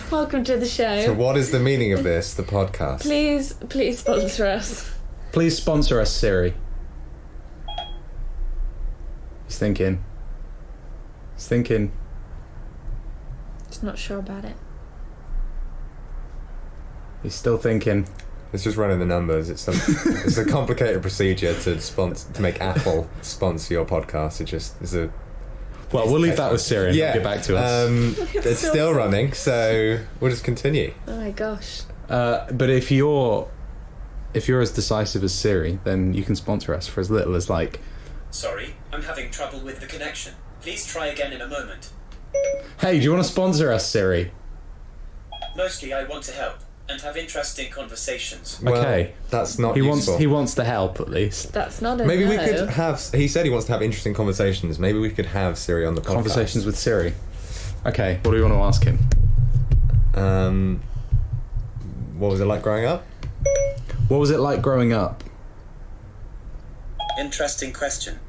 Welcome to the show. So what is the meaning of this, the podcast? Please sponsor us. Please sponsor us, Siri. He's thinking. Just not sure about it. He's still thinking. It's just running the numbers. It's a complicated procedure to make Apple sponsor your podcast. Well, we'll leave that with Siri and get back to us. It's still running, so we'll just continue. Oh my gosh. But if you're as decisive as Siri, then you can sponsor us for as little as Sorry, I'm having trouble with the connection. Please try again in a moment. Hey, do you want to sponsor us, Siri? Mostly I want to help and have interesting conversations. Well, Okay. that's not He useful. wants to help at least. That's not a Maybe we no. could have... He said he wants to have interesting conversations. Maybe we could have Siri on the podcast. Conversations with Siri. Okay, what do you want to ask him? What was it like growing up? What was it like growing up? Interesting question.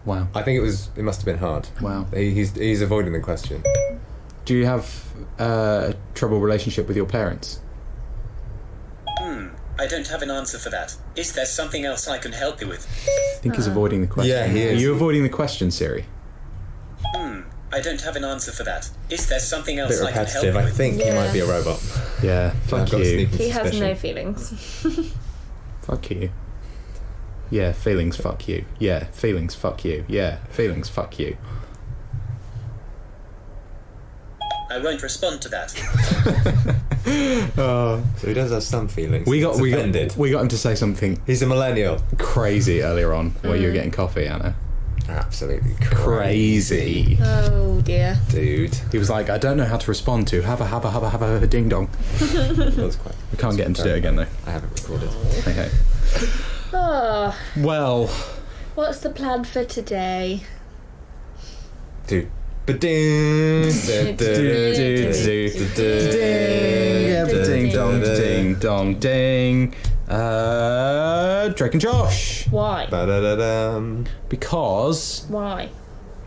Wow. I think it must have been hard. Wow. He's avoiding the question. Do you have a troubled relationship with your parents? I don't have an answer for that. Is there something else I can help you with? I think he's avoiding the question. Yeah, he is. Are you avoiding the question, Siri? I don't have an answer for that. Is there something A else bit I can help repetitive. you I with? think he might be a robot. Yeah. I've Fuck got a you. sneaking He has suspicion. no feelings. Fuck you. Yeah, feelings fuck you. Yeah, feelings fuck you. Yeah, feelings fuck you. I won't respond to that. So he does have some feelings. We got offended. him to say something He's a millennial. crazy earlier on where you were getting coffee, Anna. Absolutely Crazy. Oh dear. dude. He was like, I don't know how to respond to habba ding dong. That was quite. We can't get him to do it again though. I haven't recorded. Okay. Oh, Well, what's the plan for today? Dude. Ding dong, ding dong, ding. Drake and Josh. Why? Because Why?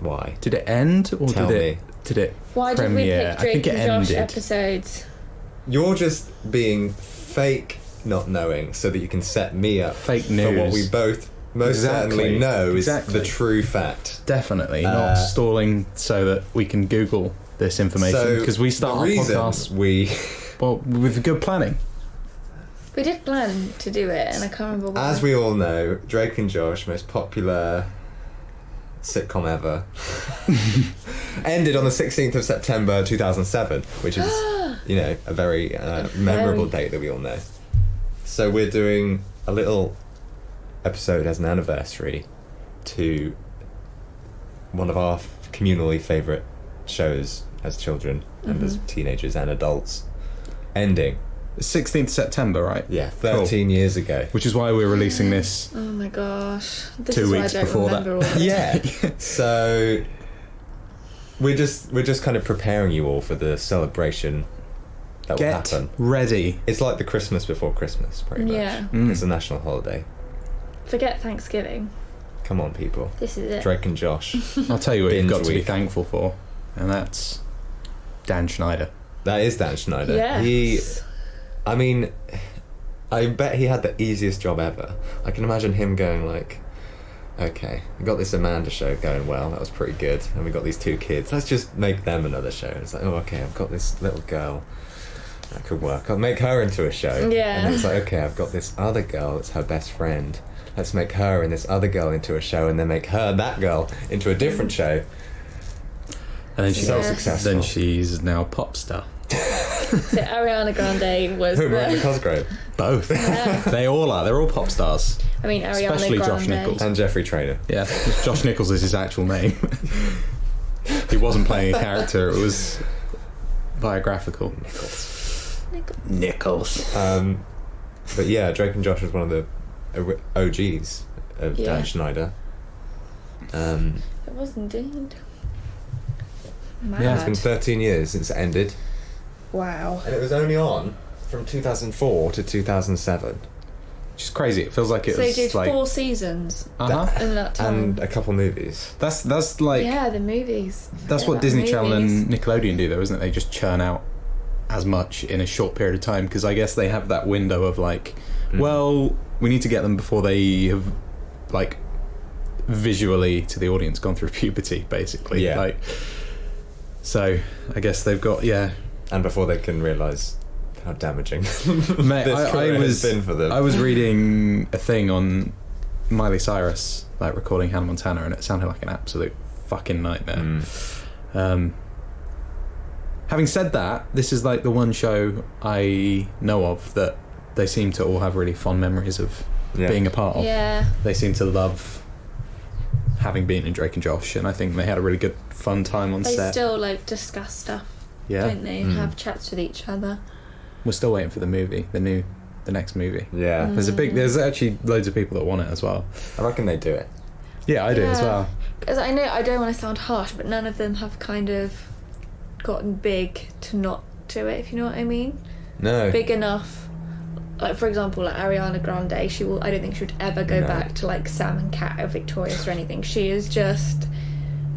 Why? did it end or Tell did it Why did we premiere? pick I think Drake it and Josh ended. episodes? You're just being fake, not knowing, so that you can set me up Fake for what news. we both most Exactly. certainly know is Exactly. the true fact. Definitely not stalling so that we can Google this information because we start our the reason podcast we, with good planning. We did plan to do it, and I can't remember why. as we all know, Drake and Josh, most popular sitcom ever, ended on the 16th of September 2007, which is, a very memorable date that we all know. So we're doing a little episode as an anniversary to one of our communally favourite shows as children and as teenagers and adults, ending 16th September, right? 13 years ago. Which is why we're releasing this. Oh my gosh. This 2 is weeks why I don't before that. remember all this. Yeah. So we're just kind of preparing you all for the celebration that will Get happen. ready. It's like the Christmas before Christmas, pretty much. Yeah. It's a national holiday. Forget Thanksgiving. Come on, people. This is it. Drake and Josh. I'll tell you what you've Binge got to be week. thankful for, and that's Dan Schneider. That is Dan Schneider. Yes. I bet he had the easiest job ever. I can imagine him going like, okay, we got this Amanda show going well, that was pretty good, and we got these 2 kids, let's just make them another show. It's like, oh, okay, I've got this little girl, that could work, I'll make her into a show. Yeah. And it's like, okay, I've got this other girl, it's her best friend, let's make her and this other girl into a show, and then make that girl into a different show. And then she's So Yes. successful. Then she's now a pop star. So Ariana Grande was Miranda the... Cosgrove Both. They all are. They're all pop stars. I mean, Ariana Especially Grande. Josh Nichols. and Jeffrey Traynor. Yeah. Josh Nichols is his actual name. He wasn't playing a character. It was biographical. Nichols. But yeah, Drake and Josh was one of the OGs of Yeah. Dan Schneider. It was indeed. Mad. Yeah, It's been 13 years since it ended, Wow. and it was only on from 2004 to 2007. which is crazy. It feels like it So they was did like 4 seasons uh-huh. in that time. And a couple movies. That's like Yeah, the movies. that's Yeah, what Disney Channel movies. and Nickelodeon do, though, isn't it? They just churn out as much in a short period of time because I guess they have that window of like, well, we need to get them before they have like visually to the audience gone through puberty, basically. Yeah. Like, so I guess they've got And before they can realise how damaging Mate, this career has been for them. I was reading a thing on Miley Cyrus, like recording Hannah Montana, and it sounded like an absolute fucking nightmare. Having said that, this is like the one show I know of that they seem to all have really fond memories of being a part of. Yeah. They seem to love having been in Drake and Josh, and I think they had a really good fun time on They set. still like discuss stuff, Yeah, don't they? Have chats with each other. we're still waiting for the movie, the next movie. Yeah. There's actually loads of people that want it as well. I reckon they do it. Yeah, I do as Yeah. well. Because I know I don't want to sound harsh, but none of them have kind of gotten big to not do it, if you know what I mean. No. Big enough, like for example, like Ariana Grande, I don't think she would ever go No. back to like Sam and Cat or Victorious or anything. She is just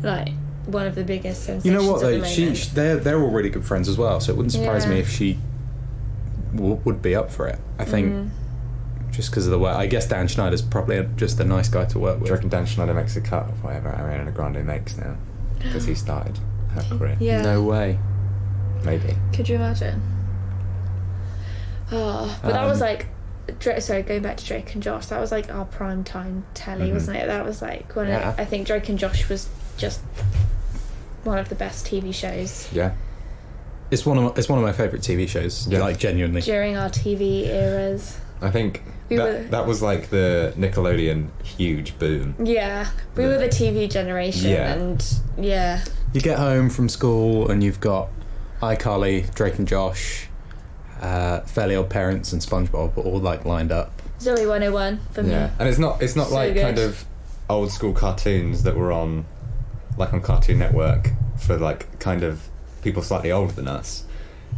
like one of the biggest sensations. You know what at the though? moment. They're all really good friends as well. So it wouldn't surprise Yeah. me if she would be up for it. I think just because of the way. I guess Dan Schneider's probably just a nice guy to work Do with. you reckon Dan Schneider makes a cut of whatever Ariana Grande makes now? Because he started her career. Yeah. No way. Maybe. Could you imagine? Oh, but that was like, sorry, going back to Drake and Josh, that was like our prime time telly, wasn't it? That was like when Yeah. I think Drake and Josh was just one of the best TV shows Yeah. It's one of my favourite TV shows. Yeah. Like genuinely. during our TV eras. I think We were- that was like the Nickelodeon huge boom. Yeah, we were the TV generation, Yeah. and yeah, You get home from school and you've got iCarly, Drake and Josh, Fairly Odd Parents, and SpongeBob all like lined up. Zoe 101 for me. Yeah. And it's not So like good. kind of old school cartoons that were on Cartoon Network for like kind of people slightly older than us.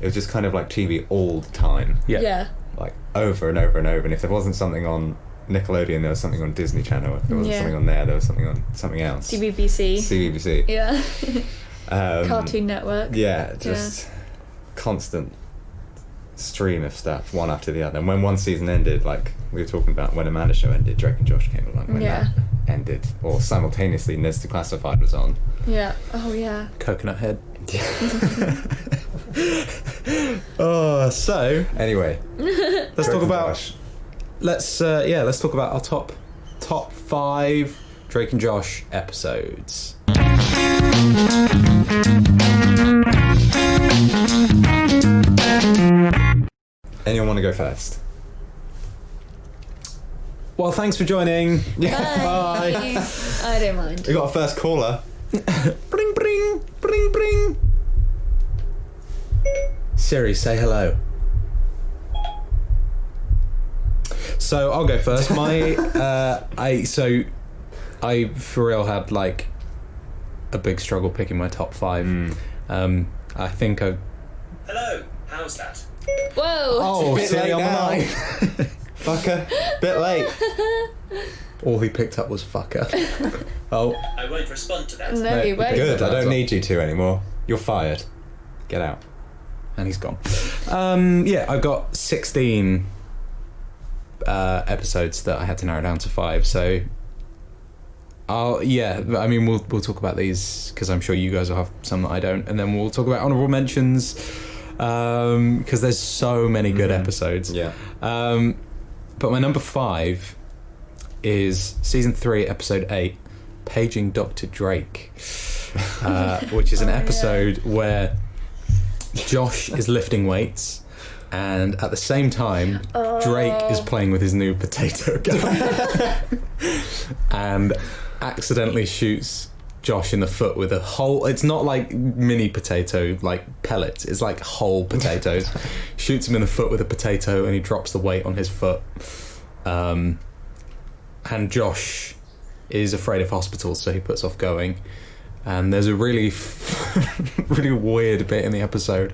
It was just kind of like TV all the time. Yeah. Like over and over and over. And if there wasn't something on Nickelodeon, there was something on Disney Channel. If there wasn't Yeah. something on there was something on something else. CBBC. CBBC. Yeah. Um, Cartoon Network. Yeah, just constant stream of stuff, one after the other. And when one season ended, like we were talking about when Amanda Show ended, Drake and Josh came along. When Yeah. that ended, or simultaneously, Ned's Declassified was on. Yeah. Oh yeah. Coconut Head. Oh, so Anyway, let's Drake talk and about Josh. let's talk about our top 5 Drake and Josh episodes. Anyone want to go first? Well, thanks for joining. Bye. I don't mind. We got a first caller. Bring, bring, bring, bring. Siri, say hello. So I'll go first. My I for real had like a big struggle picking my top 5. I think I. Hello, how's that? Whoa. Oh, Bit Siri late on the now. line. Fucker. Bit late. All he picked up was fucker. Oh, I won't respond to that. No, you won't. Good, I don't need you to anymore. You're fired. Get out. and he's gone. Yeah, I've got 16 episodes that I had to narrow down to 5. So, I mean, we'll talk about these because I'm sure you guys will have some that I don't, and then we'll talk about honorable mentions because there's so many good episodes. Yeah. But my number 5 is season 3, episode 8, Paging Dr. Drake, which is an episode where Josh is lifting weights, and at the same time, Drake is playing with his new potato gun and accidentally shoots Josh in the foot with a whole. It's not like mini potato, like pellets. It's like whole potatoes. Shoots him in the foot with a potato, and he drops the weight on his foot. And Josh is afraid of hospitals, so he puts off going. And there's a really, really weird bit in the episode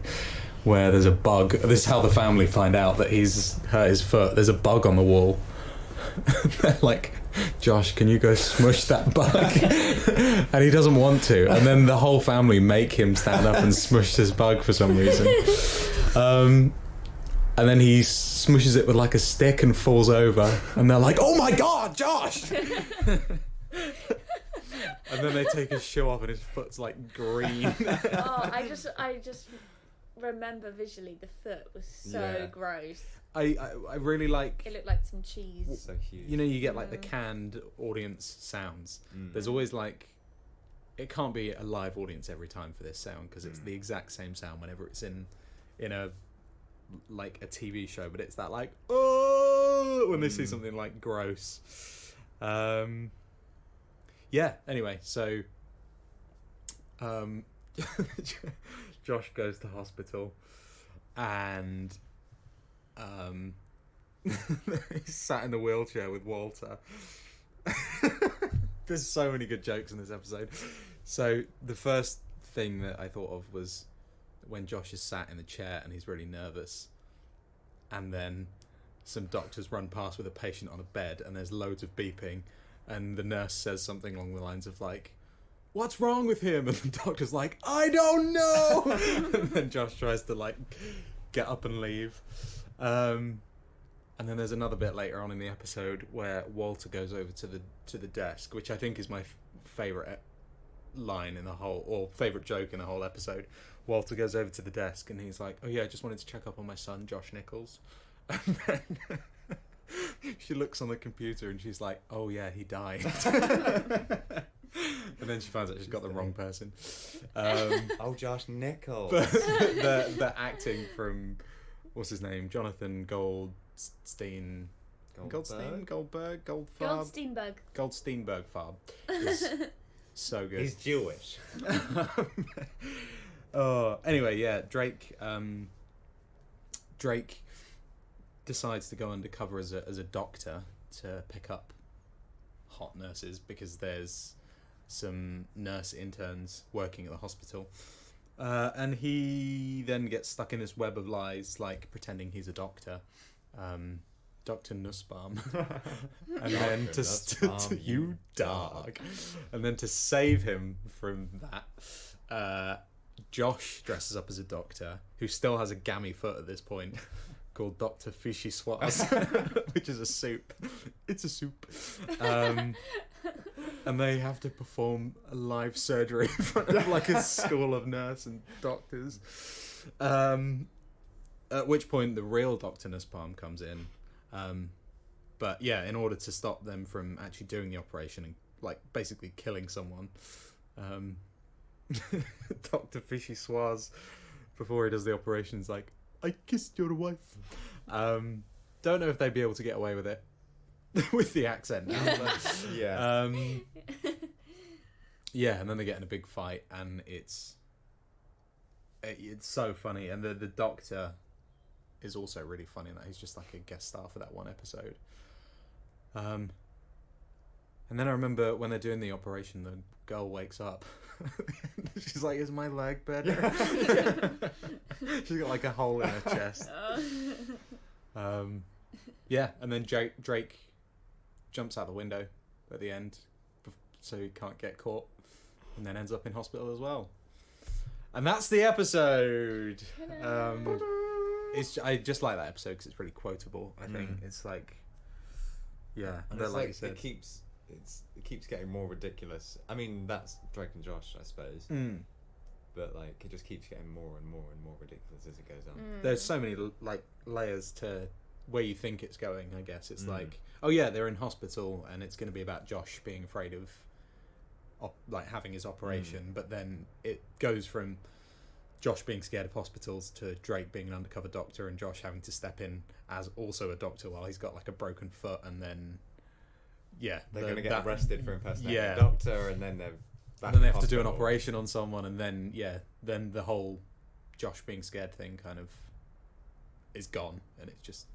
where there's a bug. This is how the family find out that he's hurt his foot. There's a bug on the wall They're like, Josh, can you go smush that bug? And he doesn't want to. And then the whole family make him stand up and smush this bug for some reason. And then he smushes it with like a stick and falls over. And they're like, oh my God, Josh! And then they take his shoe off and his foot's like green. Oh, I just remember visually the foot was so gross. I really like... It looked like some cheese. It's so huge. You know, you get like the canned audience sounds. There's always like... It can't be a live audience every time for this sound because it's the exact same sound whenever it's in a like a TV show, but it's that like, oh, when they see something like gross. Yeah, anyway, so Josh goes to hospital and he's sat in the wheelchair with Walter. There's so many good jokes in this episode. So the first thing that I thought of was when Josh is sat in the chair and he's really nervous, and then some doctors run past with a patient on a bed and there's loads of beeping, and the nurse says something along the lines of like, what's wrong with him? And the doctor's like, I don't know. And then Josh tries to like get up and leave. And then there's another bit later on in the episode where Walter goes over to the desk, which I think is my favourite line in the whole, or favourite joke in the whole episode. Walter goes over to the desk and he's like, oh yeah, I just wanted to check up on my son, Josh Nichols. And then she looks on the computer and she's like, oh yeah, he died. And then she finds out she's got the wrong person. Oh, Josh Nichols. The acting from, what's his name? Jonathan Goldstein. Goldberg? Goldsteinberg Farb is so good. He's Jewish. Anyway, yeah, Drake decides to go undercover as a doctor to pick up hot nurses because there's some nurse interns working at the hospital. And he then gets stuck in this web of lies, like pretending he's a doctor. Dr. Nussbaum. And then to you dog. And then to save him from that, Josh dresses up as a doctor who still has a gammy foot at this point, called Dr. Fishy Swaz, which is a soup. It's a soup. And they have to perform a live surgery in front of like a school of nurse and doctors. At which point the real Dr. Nussbaum comes in. But yeah, in order to stop them from actually doing the operation and like basically killing someone, Dr. Fishy Swaz, before he does the operation, is like, I kissed your wife. Don't know if they'd be able to get away with it with the accent. Yeah. Yeah, and then they get in a big fight, and it's so funny. And the doctor is also really funny in that he's just like a guest star for that one episode. And then I remember when they're doing the operation, the girl wakes up. She's like, is my leg better? She's got like a hole in her chest. Yeah, and then Drake jumps out the window at the end so he can't get caught, and then ends up in hospital as well. And that's the episode. I just like that episode because it's really quotable. I think it's like, yeah, and but it's like you said, it keeps getting more ridiculous. I mean, that's Drake and Josh, I suppose. But like, it just keeps getting more and more and more ridiculous as it goes on. There's so many like layers to where you think it's going. I guess it's like, oh yeah, they're in hospital and it's going to be about Josh being afraid of like having his operation, but then it goes from Josh being scared of hospitals to Drake being an undercover doctor and Josh having to step in as also a doctor while he's got like a broken foot, and then they're going to get arrested for impersonating a Yeah. doctor, and then they're back and then they in have to do an hospital. operation on someone, and then then the whole Josh being scared thing kind of is gone, and it's just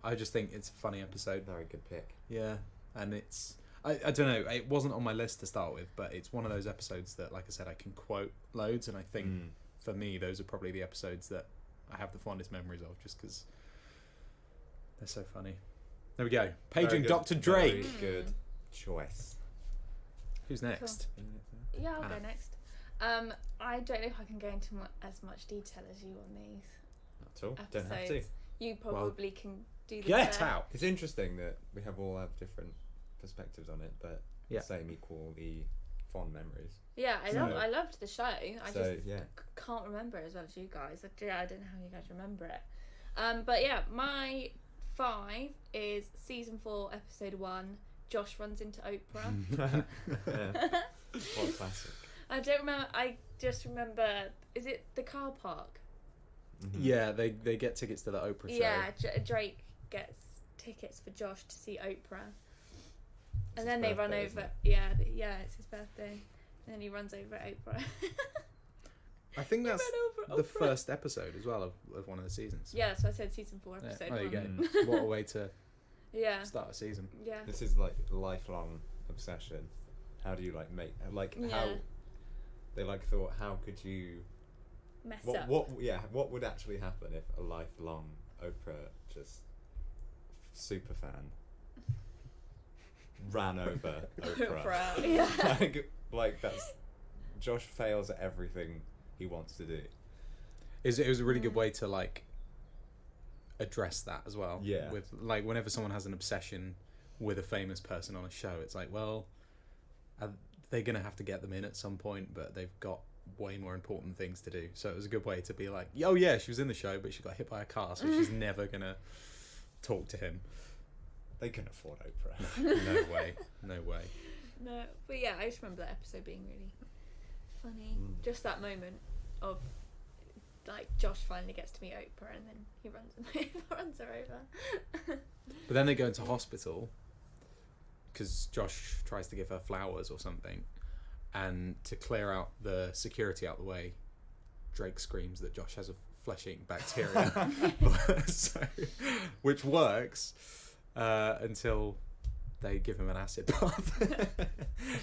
I just think it's a funny episode. Very good pick. Yeah, and it's I don't know, it wasn't on my list to start with, but it's one of those episodes that, like I said, I can quote loads, and I think for me those are probably the episodes that I have the fondest memories of, just because They're so funny. There we go. Paging Very good. Dr. Drake. Very good choice. Who's next? Yeah, I'll Anna. go next. I don't know if I can go into as much detail as you on these Not at all. episodes. Don't have to. You probably can do the Get best. out! It's interesting that we all have different perspectives on it, but Yeah. same equally fond memories. Yeah, I loved the show. I So, just yeah. can't remember it as well as you guys. I don't know how you guys remember it. But yeah, my 5 is season 4, episode 1. Josh runs into Oprah. Yeah. What a classic. I don't remember. I just remember. Is it the car park? Mhm. Yeah, they get tickets to the Oprah show. Yeah, Drake gets tickets for Josh to see Oprah, and then his they run birthday, isn't over. it? Yeah, it's his birthday, and then he runs over Oprah. I think that's ran over the Oprah. first episode as well of one of the seasons. Yeah, so I said season 4, Yeah, episode there you 1. go. What a way to Yeah, start a season. yeah. This is like lifelong obsession. How do you like make like Yeah. how they like thought? How could you? Mess What up. what would actually happen if a lifelong Oprah just super fan ran over Oprah? Oprah, yeah. like that's Josh fails at everything he wants to do. It was a really good way to like address that as well. Yeah. With like whenever someone has an obsession with a famous person on a show, it's like, well, they're gonna have to get them in at some point, but they've got way more important things to do. So it was a good way to be like, oh yeah, she was in the show, but she got hit by a car, so she's never gonna talk to him. They couldn't afford Oprah. No way. No, but yeah, I just remember that episode being really funny. Mm. Just that moment of like Josh finally gets to meet Oprah, and then he runs her over. But then they go into hospital because Josh tries to give her flowers or something, and to clear out the security out the way, Drake screams that Josh has a flesh-eating bacteria, so, which works until they give him an acid bath.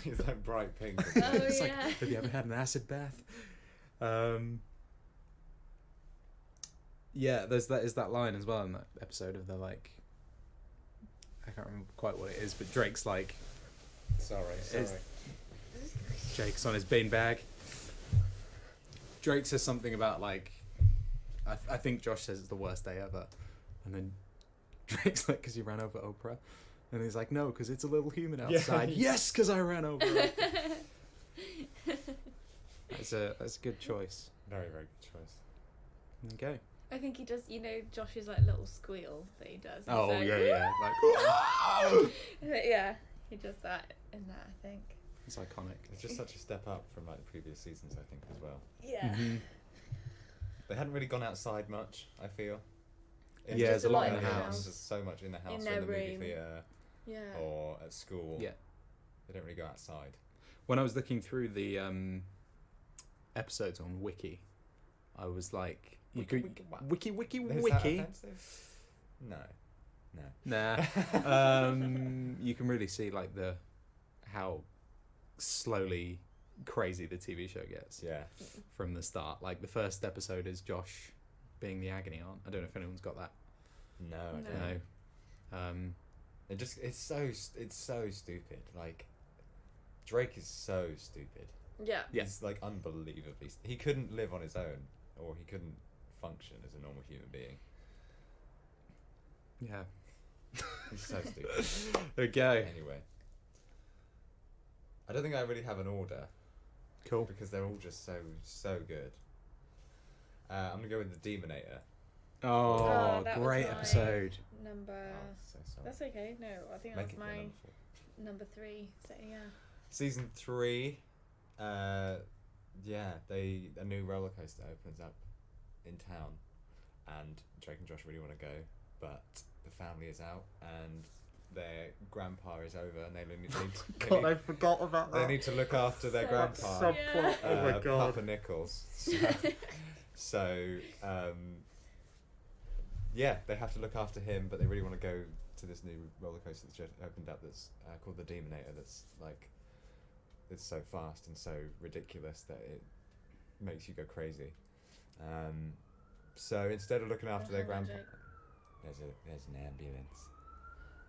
He's like bright pink. Oh, It's like, yeah. have you ever had an acid bath? Yeah, there's that line as well in that episode of the like, I can't remember quite what it is, but Drake's like, Sorry. Jake's on his beanbag. Drake says something about like, I think Josh says it's the worst day ever, and then Drake's like, because you ran over Oprah, and he's like, no, because it's a little human outside. Yeah. Yes, because I ran over Oprah. That's a good choice. Very, very good choice. Okay. I think he does, Josh's like little squeal that he does. He's Oh like, yeah, like yeah, he does that in that, I think. it's iconic. It's just such a step up from like previous seasons, I think, as well. Yeah. Mhm. They hadn't really gone outside much, I feel. Yeah, there's a lot in the house. house. There's so much in the house, In or their in the movie room. theatre, Yeah. or at school. Yeah. They don't really go outside. When I was looking through the episodes on Wiki, I was like, you Wiki, could wiki, what? wiki. Is that offensive? No. Nah. You can really see like how slowly crazy the TV show gets Yeah. from the start. Like the first episode is Josh being the agony aunt. I don't know if anyone's got that. No, I No. don't. No. It's so stupid. Like, Drake is so stupid. Yeah. Yeah. He's like unbelievably. He couldn't live on his own, or he couldn't function as a normal human being. Yeah. He's so stupid. Okay. Anyway, I don't think I really have an order Cool. because they're all just so good. I'm gonna go with the Demonator. Oh, that was great my episode. Number. Oh, so sorry. That's okay. No, I think Make that's it your my number 4. number 3. So yeah. Season 3. Yeah, a new roller coaster opens up in town, and Drake and Josh really want to go, but the family is out and their grandpa is over, and they need forgot about they need to look after their grandpa. subplot. Oh my God. Papa Nichols. So, yeah, they have to look after him, but they really want to go to this new roller coaster that's just opened up that's called the Demonator. That's like, it's so fast and so ridiculous that it makes you go crazy. So instead of looking after their grandpa, There's an ambulance.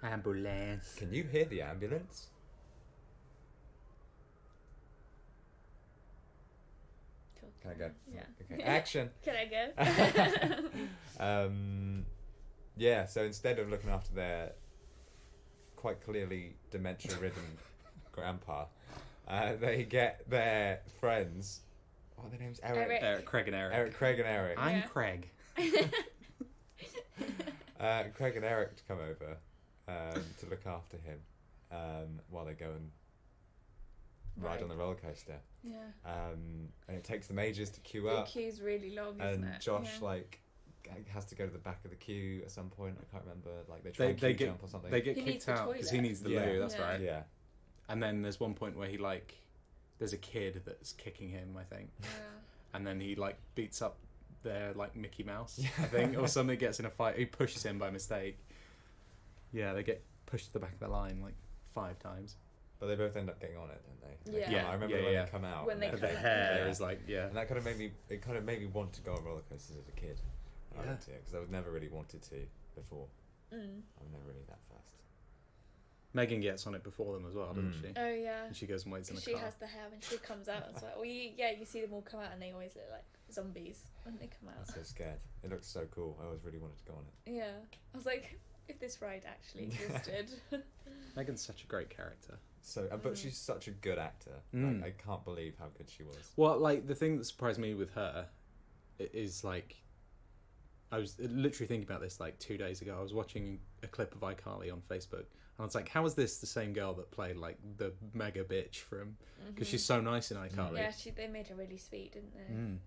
Ambulance. Can you hear the ambulance? Cool. Can I go? Yeah. Okay. Action. Can I go? Yeah. So instead of looking after their quite clearly dementia-ridden grandpa, they get their friends. What are their names? Eric. Craig and Eric. Craig and Eric. I'm Yeah. Craig. Craig and Eric to come over to look after him while they go and ride on the roller coaster. Yeah. And it takes them ages to queue The up. queue's really long, isn't And it? Josh Yeah. like has to go to the back of the queue at some point. I can't remember. Like they try and queue jump or something. They get He needs kicked the out because he toilet. needs the Yeah. loo. That's Yeah. right. Yeah. And then there's one point where he like, there's a kid that's kicking him, I think, Yeah. and then he like beats up their like Mickey Mouse, Yeah. I think, or something. Gets in a fight. He pushes him by mistake. Yeah, they get pushed to the back of the line like 5 times. But they both end up getting on it, don't they? They Yeah. come out. I remember Yeah, when yeah. they come out. When and they they're- But the come- hair yeah. is like, yeah. And that kind of made me want to go on roller coasters as a kid. I went to because I was never really wanted to before. Mm. I'm never really that fast. Megan gets on it before them as well, doesn't she? Oh yeah. And she goes and waits in the She car. has the hair when she comes out as well. Well, you see them all come out and they always look like zombies when they come I out. was so scared. It looks so cool. I always really wanted to go on it. Yeah. I was like, if this ride actually existed. Megan's such a great character. So, but she's such a good actor. Mm. Like, I can't believe how good she was. Well, like, the thing that surprised me with her is, like, I was literally thinking about this, like, 2 days ago. I was watching a clip of iCarly on Facebook, and I was like, how is this the same girl that played, like, the mega bitch from... Because she's so nice in iCarly. Yeah, they made her really sweet, didn't they? Mm.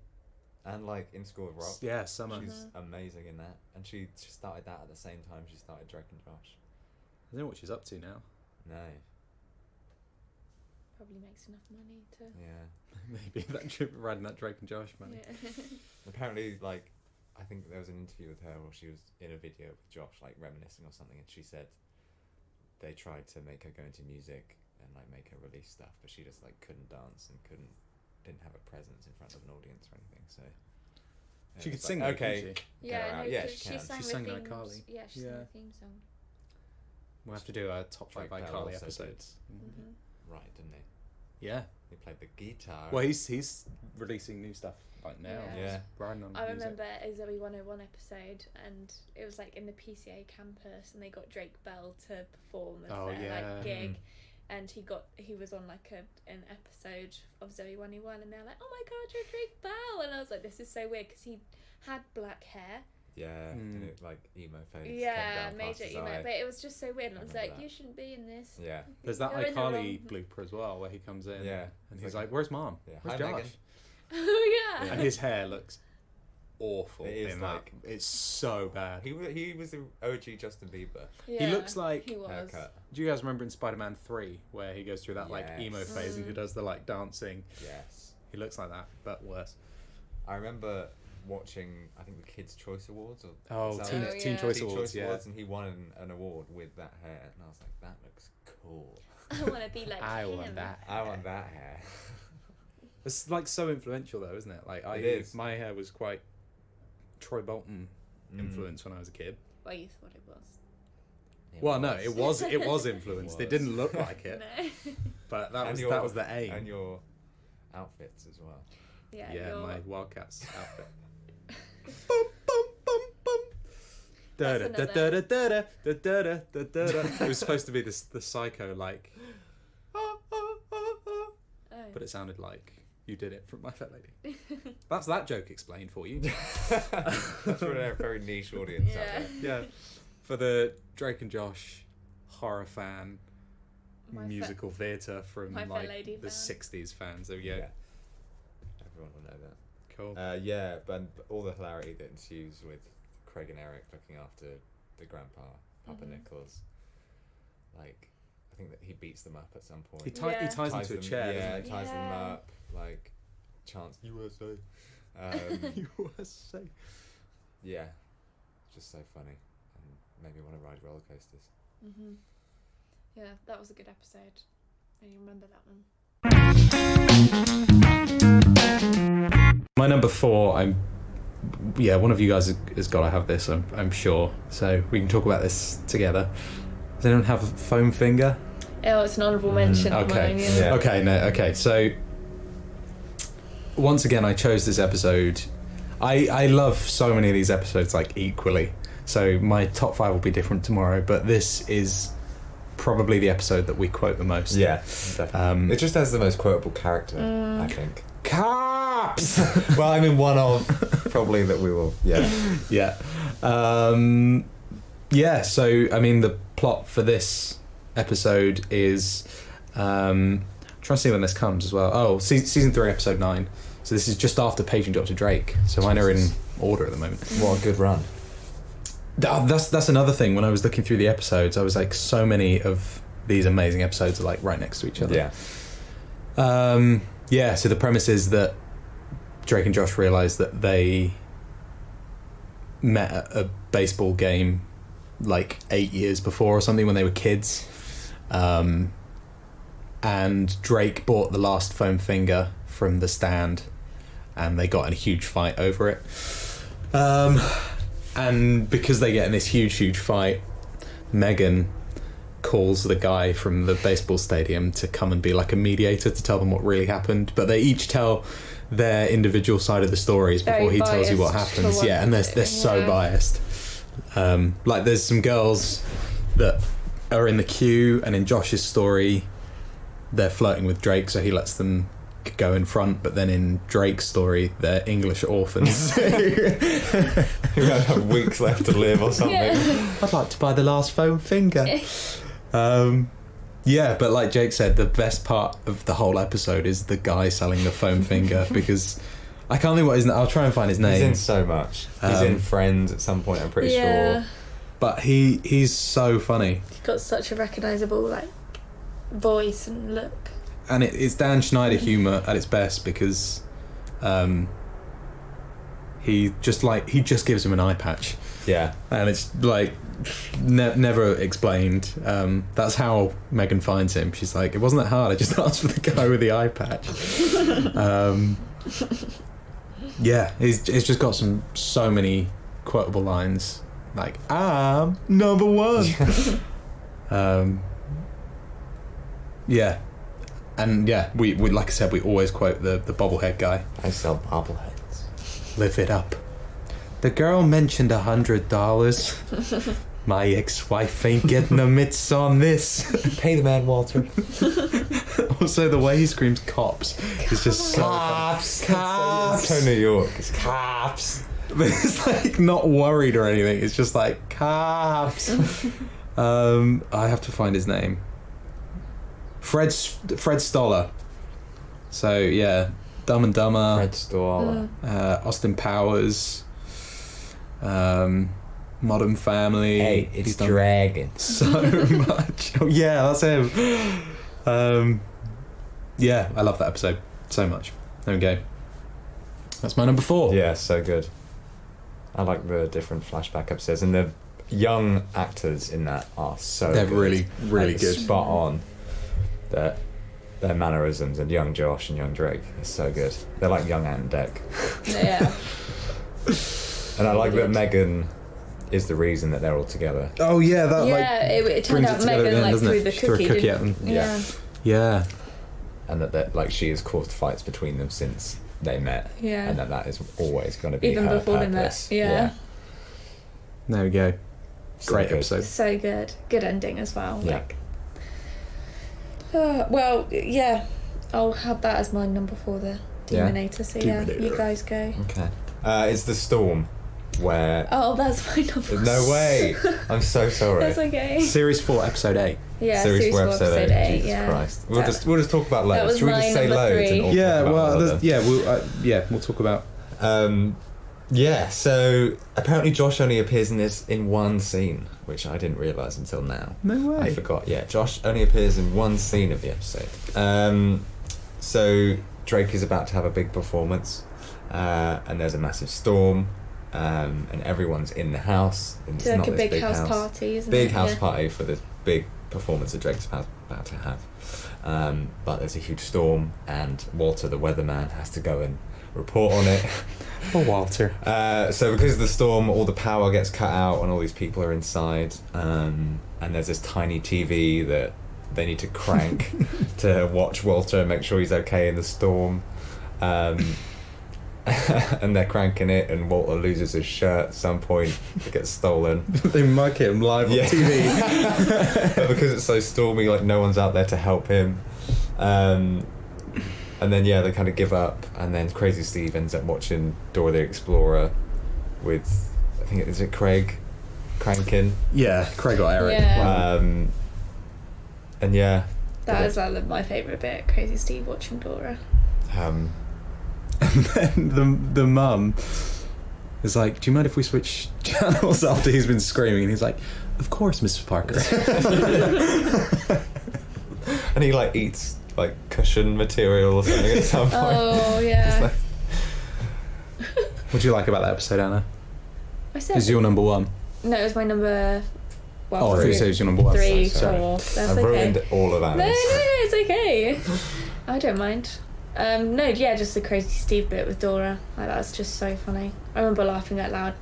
And like in School of Rock, Yeah, Summer. she's amazing in that. And she started that at the same time she started Drake and Josh. I don't know what she's up to now. No, Probably makes enough money to. yeah. Maybe that trip riding that Drake and Josh money. Yeah. Apparently, like, I think there was an interview with her, or she was in a video with Josh, like reminiscing or something, and she said they tried to make her go into music and like make her release stuff, but she just like couldn't dance and didn't have a presence in front of an audience or anything. So it She could was sing, like, though, okay. couldn't she? Yeah, out. no, Yeah, 'cause she she can. sang She the sang theme. iCarly. Yeah, she sang Yeah. the theme song. We'll have to do a top 5 Drake Bell iCarly also episodes. Right, didn't he? Yeah. He played the guitar. Well, he's releasing new stuff like now. Yeah. Yeah. He's riding on I music. remember a Zoe 101 episode, and it was like in the PCA campus, and they got Drake Bell to perform as Oh, their yeah. like gig, and he was on like an episode of Zoe 101, and they're like, "Oh my God, you're Drake Bell," and I was like, "This is so weird," because he had black hair. Yeah, Mm. and it, like emo face. Yeah, came down past major his emo, eye. but it was just so weird. And I was remember like, that. "You shouldn't be in this." Yeah. There's that You're in the iCarly wrong- blooper as well, where he comes in. Yeah. And It's he's like- like, "Where's Mom? Yeah. Where's Hi, Josh?" Megan. Oh yeah. And his hair looks awful. It is in like- that. It's so bad. He was the OG Justin Bieber Yeah, looks like- he was. haircut. Do you guys remember in Spider-Man 3 where he goes through that like emo Yes. phase and he does the like dancing? Yes. He looks like that, but worse. I remember watching, I think the Kids' Choice Awards. Or Oh, is that Teen, what it Oh, is? Teen yeah. Choice Teen Awards, Choice yeah. Awards, and he won an award with that hair, and I was like, that looks cool. I want to be like I him. want that. I want that hair. It's like so influential though, isn't it? Like It is. my hair was quite Troy Bolton Mm. influence when I was a kid. Well, you thought it was. Well, no, it was influenced. It was. didn't look like it, No. but that And was the aim. And your outfits as well. Yeah. Yeah, you're- my Wildcats outfit. That's another- It was supposed to be the psycho like, Oh. but it sounded like you did it from My Fair Lady. That's that joke explained for you. That's for a very niche audience out Yeah. there. Yeah, for the Drake and Josh horror fan My Fair- musical theatre from My Fair like Lady the fan. 60s fans. So yeah, Everyone will know that. cool. Yeah, but all the hilarity that ensues with Craig and Eric looking after the grandpa, Papa Mhm. Nichols. Like, I think that he beats them up at some point. He Yeah. ties them to a chair. Yeah, doesn't he ties them Yeah. up. Like, chants USA. he? USA. Yeah, it's just so funny, and made me want to ride roller coasters. Mhm. Yeah, that was a good episode. I remember that one. My number 4, I'm yeah, one of you guys has got to have this, I'm sure. So we can talk about this together. Does anyone have a foam finger? Oh, it's an honourable mention of Okay. mine. Yeah. Okay, no, okay. So once again, I chose this episode. I love so many of these episodes like equally. So my top 5 will be different tomorrow, but this is probably the episode that we quote the most. Yeah, definitely. It just has the most quotable character, I think. Cops. Well, I mean, one of probably that we will. Yeah. Yeah. Yeah. So I mean, the plot for this episode is trying to see when this comes as well. Oh, season 3, episode 9. So this is just after Paging Dr. Drake. So mine are in order at the moment. What a good run. That's another thing. When I was looking through the episodes, I was like, so many of these amazing episodes are like right next to each other. Yeah. Yeah. So the premise is that Drake and Josh realize that they met at a baseball game like 8 years before or something when they were kids. And Drake bought the last foam finger from the stand, and they got in a huge fight over it. And because they get in this huge fight, Megan calls the guy from the baseball stadium to come and be like a mediator to tell them what really happened. But they each tell their individual side of the stories before he tells you what happens. Yeah, and they're so biased. Like there's some girls that are in the queue, and in Josh's story, they're flirting with Drake, so he lets them go in front, but then in Drake's story they're English orphans You might have weeks left to live or something. Yeah. I'd like to buy the last foam finger. Yeah, but like Jake said, the best part of the whole episode is the guy selling the foam finger, because I can't think what his name. I'll try and find his name. He's in so much. He's in Friends at some point, I'm pretty sure. But he's so funny, He's got such a recognisable like voice and look. and it's Dan Schneider humour at its best, because he just gives him an eye patch, Yeah. and it's like never explained. That's how Megan finds him. She's like, it wasn't that hard, I just asked for the guy with the eye patch. Yeah, he's just got so many quotable lines, like I'm number one. Yeah, and yeah, we like I said, we always quote the bobblehead guy. I sell bobbleheads. Live it up. The girl mentioned $100. My ex-wife ain't getting a mitts on this. Pay the man, Walter. Also, the way he screams "cops" is just so Cops. Cops. It's so New York. It's cops. But it's like not worried or anything. It's just like cops. I have to find his name. Fred Stoller. So yeah, Dumb and Dumber. Fred Stoller. Austin Powers. Modern Family. Hey, He's it's done dragons. so much. Oh yeah, that's him. Yeah, I love that episode so much. There we go. That's my number 4. Yeah, so good. I like the different flashback episodes, and the young actors in that are so They're good. really Like, good. spot on. Their mannerisms, and young Josh and young Drake is so good. They're like young Ant and Dec. Yeah. And I like that Megan is the reason that they're all together. Oh yeah, that it turned brings out it together Megan again, like doesn't threw it? the She threw a cookie. cookie didn't- at them. Yeah. Yeah. And that she has caused fights between them since they met. Yeah. And that is always going to be Even her before they met. purpose. Yeah. There we go. So Great good. episode. So good. Good ending as well. Yeah. Like, well, yeah. I'll have that as my number 4, the Yeah. Demonator. So yeah, Demonator. you guys go. Okay. It's the storm where... Oh, that's my number. No way! I'm so sorry. That's okay. Series 4, episode 8. Yeah, Series 4, episode 8. Jesus yeah. Christ. We'll That- just talk about that loads. was Should we just my say number loads? 3. And all Yeah, talk about well, all of them? we'll talk about. Yeah, so apparently Josh only appears in this in one scene, which I didn't realise until now. No way. I forgot. Yeah, Josh only appears in one scene of the episode. So Drake is about to have a big performance, and there's a massive storm, and everyone's in the house. And It's like a big house party, isn't it? Big house Yeah. party for this big performance that Drake's about to have. But there's a huge storm, and Walter, the weatherman, has to go and report on it. Oh, Walter. So because of the storm, all the power gets cut out and all these people are inside. And there's this tiny TV that they need to crank to watch Walter and make sure he's okay in the storm. And they're cranking it, and Walter loses his shirt at some point. It gets stolen. They mug him live on TV. But because it's so stormy, like no one's out there to help him. And then they kind of give up, and then Crazy Steve ends up watching Dora the Explorer with, I think is it Craig cranking. Yeah, Craig or Eric. Yeah. And that is like my favourite bit, Crazy Steve watching Dora. And then the mum is like, do you mind if we switch channels after he's been screaming? And he's like, of course, Mrs. Parker. And he like eats like cushion material or something at some point. Oh yeah. What do you like about that episode, Anna? I said Is your number one? No, it was my number. Well, Oh, I thought you said it was your number one. 3, Sorry. 4. That's I've okay. ruined all of that. No, it's okay. I don't mind. Just the Crazy Steve bit with Dora. Like, that was just so funny. I remember laughing out loud.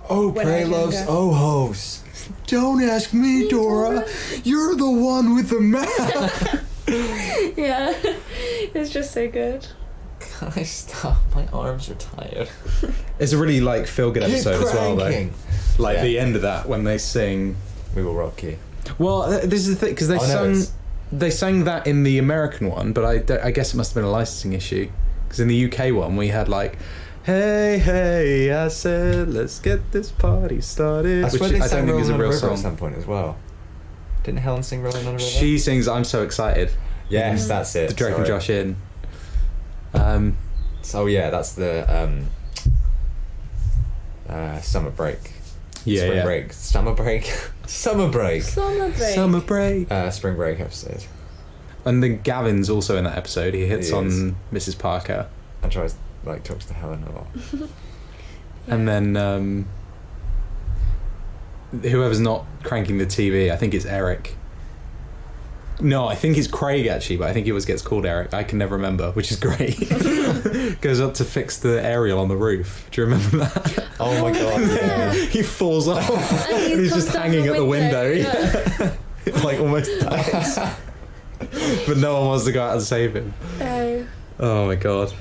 Oh, when I pray was los younger. ojos. Don't ask me, Dora. You're the one with the map. Yeah, it's just so good. Can I stop? My arms are tired. It's a really like feel-good episode as well, though. Cranking. Like the end of that when they sing. We will rock you. Well, this is the thing because they sang that in the American one, but I guess it must have been a licensing issue because in the UK one we had like, hey hey, I said let's get this party started, I which swear they I sang don't think is a Rolling on real River song. at some point as well. Didn't Helen sing Rolling on a River? She sings I'm So Excited. Yes, that's it. The Drake and Josh in. So yeah, that's the summer break. Spring break. Summer break. Summer break. Summer break. Spring break episode. And then Gavin's also in that episode. He hits He is. on Mrs. Parker. And tries talks to Helen a lot. And then whoever's not cranking the TV, I think it's Eric. No, I think it's Craig actually, but I think he always gets called Eric. I can never remember, which is great. Goes up to fix the aerial on the roof. Do you remember that? Oh my god, yeah. He falls off and he's just hanging at the window. Yeah. Like almost dies. But no one wants to go out and save him. No, Oh my god.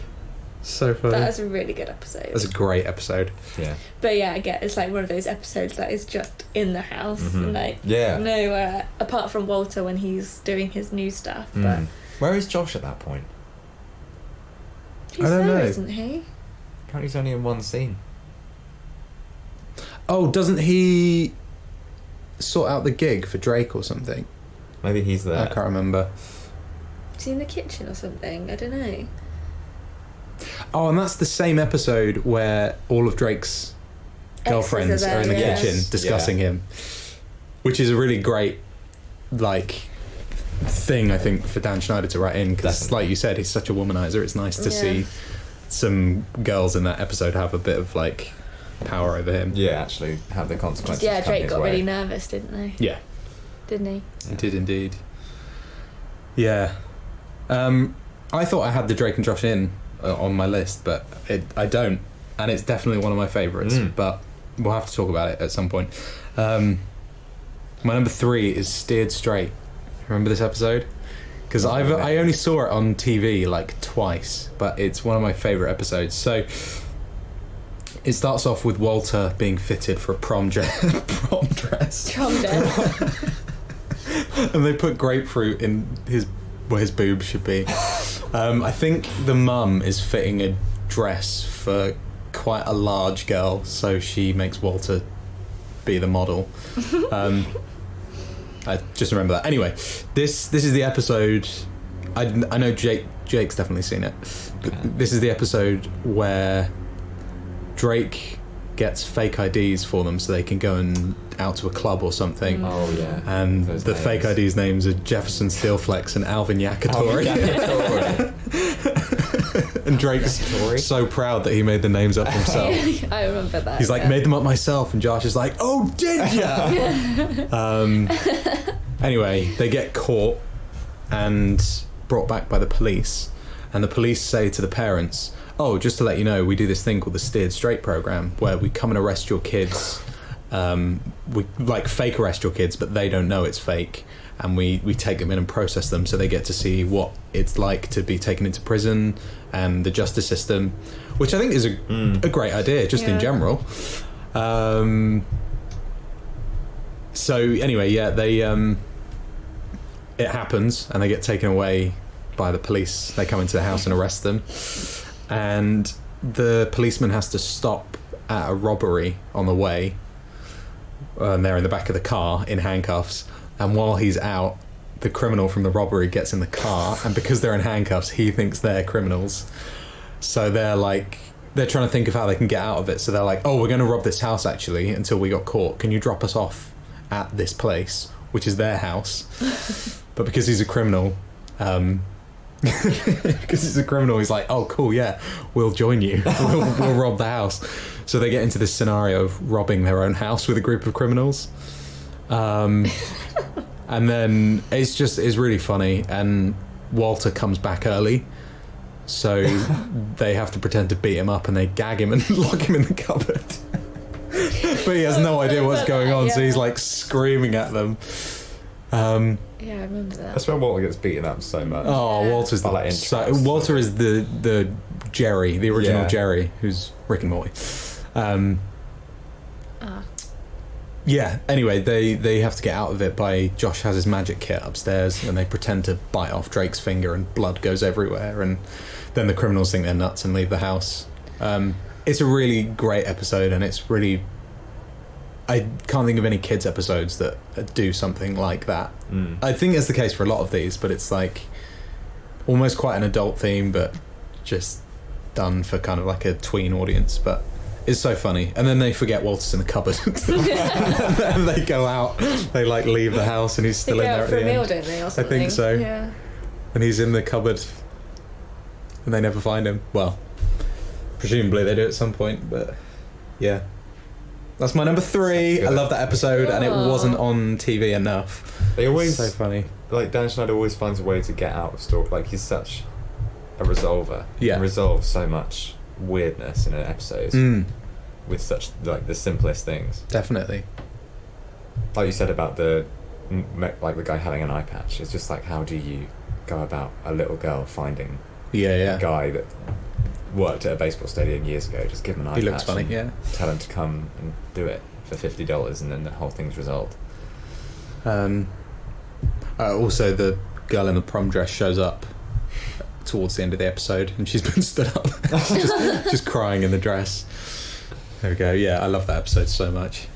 So funny. that's a really good episode. That's a great episode. Yeah. But yeah, again, it's like one of those episodes that is just in the house, and like Yeah. nowhere apart from Walter when he's doing his new stuff. But Where is Josh at that point? he's I don't there, know. isn't he? Apparently he's only in one scene. Oh, doesn't he sort out the gig for Drake or something? Maybe he's there. I can't remember. Is he in the kitchen or something? I don't know. Oh, and that's the same episode where all of Drake's girlfriends Exes are in the there, kitchen Yes. discussing him, which is a really great thing I think for Dan Schneider to write in because, Definitely. like you said, he's such a womanizer. It's nice to see some girls in that episode have a bit of power over him. Yeah, actually have the consequences. Yeah, come Drake his got way. really nervous, didn't they? Yeah, Didn't he? he did indeed. Yeah, I thought I had the Drake and Josh in on my list, but I don't, and it's definitely one of my favourites. But we'll have to talk about it at some point. My number 3 is Steered Straight. Remember this episode? Because I only saw it on TV twice, but it's one of my favourite episodes. So it starts off with Walter being fitted for a prom dress, Calm down. and they put grapefruit in where his boobs should be. I think the mum is fitting a dress for quite a large girl, so she makes Walter be the model. I just remember that. Anyway, this is the episode. I know Jake's definitely seen it. Okay. This is the episode where Drake gets fake IDs for them so they can go out to a club or something. Oh yeah. And Those the names. fake IDs names are Jefferson Steelflex and Alvin Yakitori. And Drake's Yakitori. so proud that he made the names up himself. I remember that. He's like, yeah. made them up myself, and Josh is like, oh, did ya? Anyway, they get caught and brought back by the police, and the police say to the parents, oh, just to let you know, we do this thing called the Steered Straight program, where we come and arrest your kids. We like fake arrest your kids, but they don't know it's fake, and we take them in and process them, so they get to see what it's like to be taken into prison and the justice system, which I think is a great idea, just in general. So anyway, yeah, they it happens, and they get taken away by the police. They come into the house and arrest them, and the policeman has to stop at a robbery on the way. And they're in the back of the car in handcuffs, and while he's out, the criminal from the robbery gets in the car, and because they're in handcuffs, he thinks they're criminals. So they're trying to think of how they can get out of it. So they're like, oh, we're going to rob this house actually until we got caught. Can you drop us off at this place, which is their house? But because he's a criminal, he's like, oh cool, yeah, we'll join you. We'll rob the house. So they get into this scenario of robbing their own house with a group of criminals, and then it's really funny, and Walter comes back early, so they have to pretend to beat him up, and they gag him and lock him in the cupboard. But he has no idea what's going on, so he's like screaming at them. Yeah, I remember that. That's when Walter gets beaten up so much. Oh, Yeah. Walter's the Walter is the Jerry, the original Jerry, who's Rick and Morty. Yeah, anyway, they have to get out of it by Josh has his magic kit upstairs, and they pretend to bite off Drake's finger, and blood goes everywhere, and then the criminals think they're nuts and leave the house. It's a really great episode, and it's really... I can't think of any kids episodes that do something like that. I think it's the case for a lot of these, but it's like almost quite an adult theme, but just done for kind of like a tween audience. But it's so funny. And then they forget Walter's in the cupboard. And they go out, they like leave the house, and he's still in there at the end. They go out for a meal, don't they, or something? I think so. Yeah. And he's in the cupboard, and they never find him. Well, presumably they do at some point, but yeah. That's my number 3. I love that episode, and it wasn't on TV enough. They always so funny. Like Dan Schneider always finds a way to get out of story. Like he's such a resolver. Yeah. He resolves so much weirdness in an episode with such like the simplest things. Definitely. Like you said about the guy having an eye patch. It's just like, how do you go about a little girl finding a guy that worked at a baseball stadium years ago? Just give him an eye patch. He looks funny, yeah. Tell him to come and do it for $50, and then the whole thing's resolved. Also, the girl in the prom dress shows up towards the end of the episode, and she's been stood up, just crying in the dress. There we go. Yeah, I love that episode so much.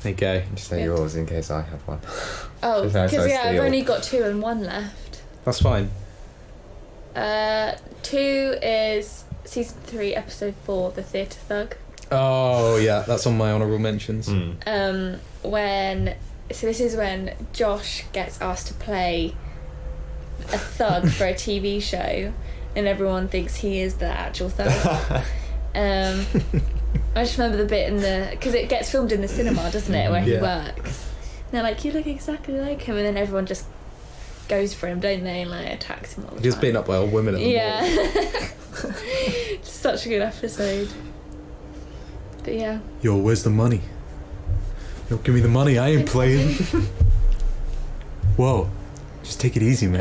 There you go. Just say yours in case I have one. Oh, Just nice because I I've steal. only got 2 and 1 left. That's fine. 2 is season 3, episode 4, The Theatre Thug. Oh yeah, that's on my honourable mentions. This is when Josh gets asked to play a thug for a TV show, and everyone thinks he is the actual thug. I just remember the bit because it gets filmed in the cinema, doesn't it, where he works. And they're like, you look exactly like him, and then everyone just goes for him, don't they, and like attacks him all the Just time. beaten up by old women at the mall. Such a good episode. But yeah. Yo, where's the money? Yo, give me the money, I ain't playing. Whoa, just take it easy, man.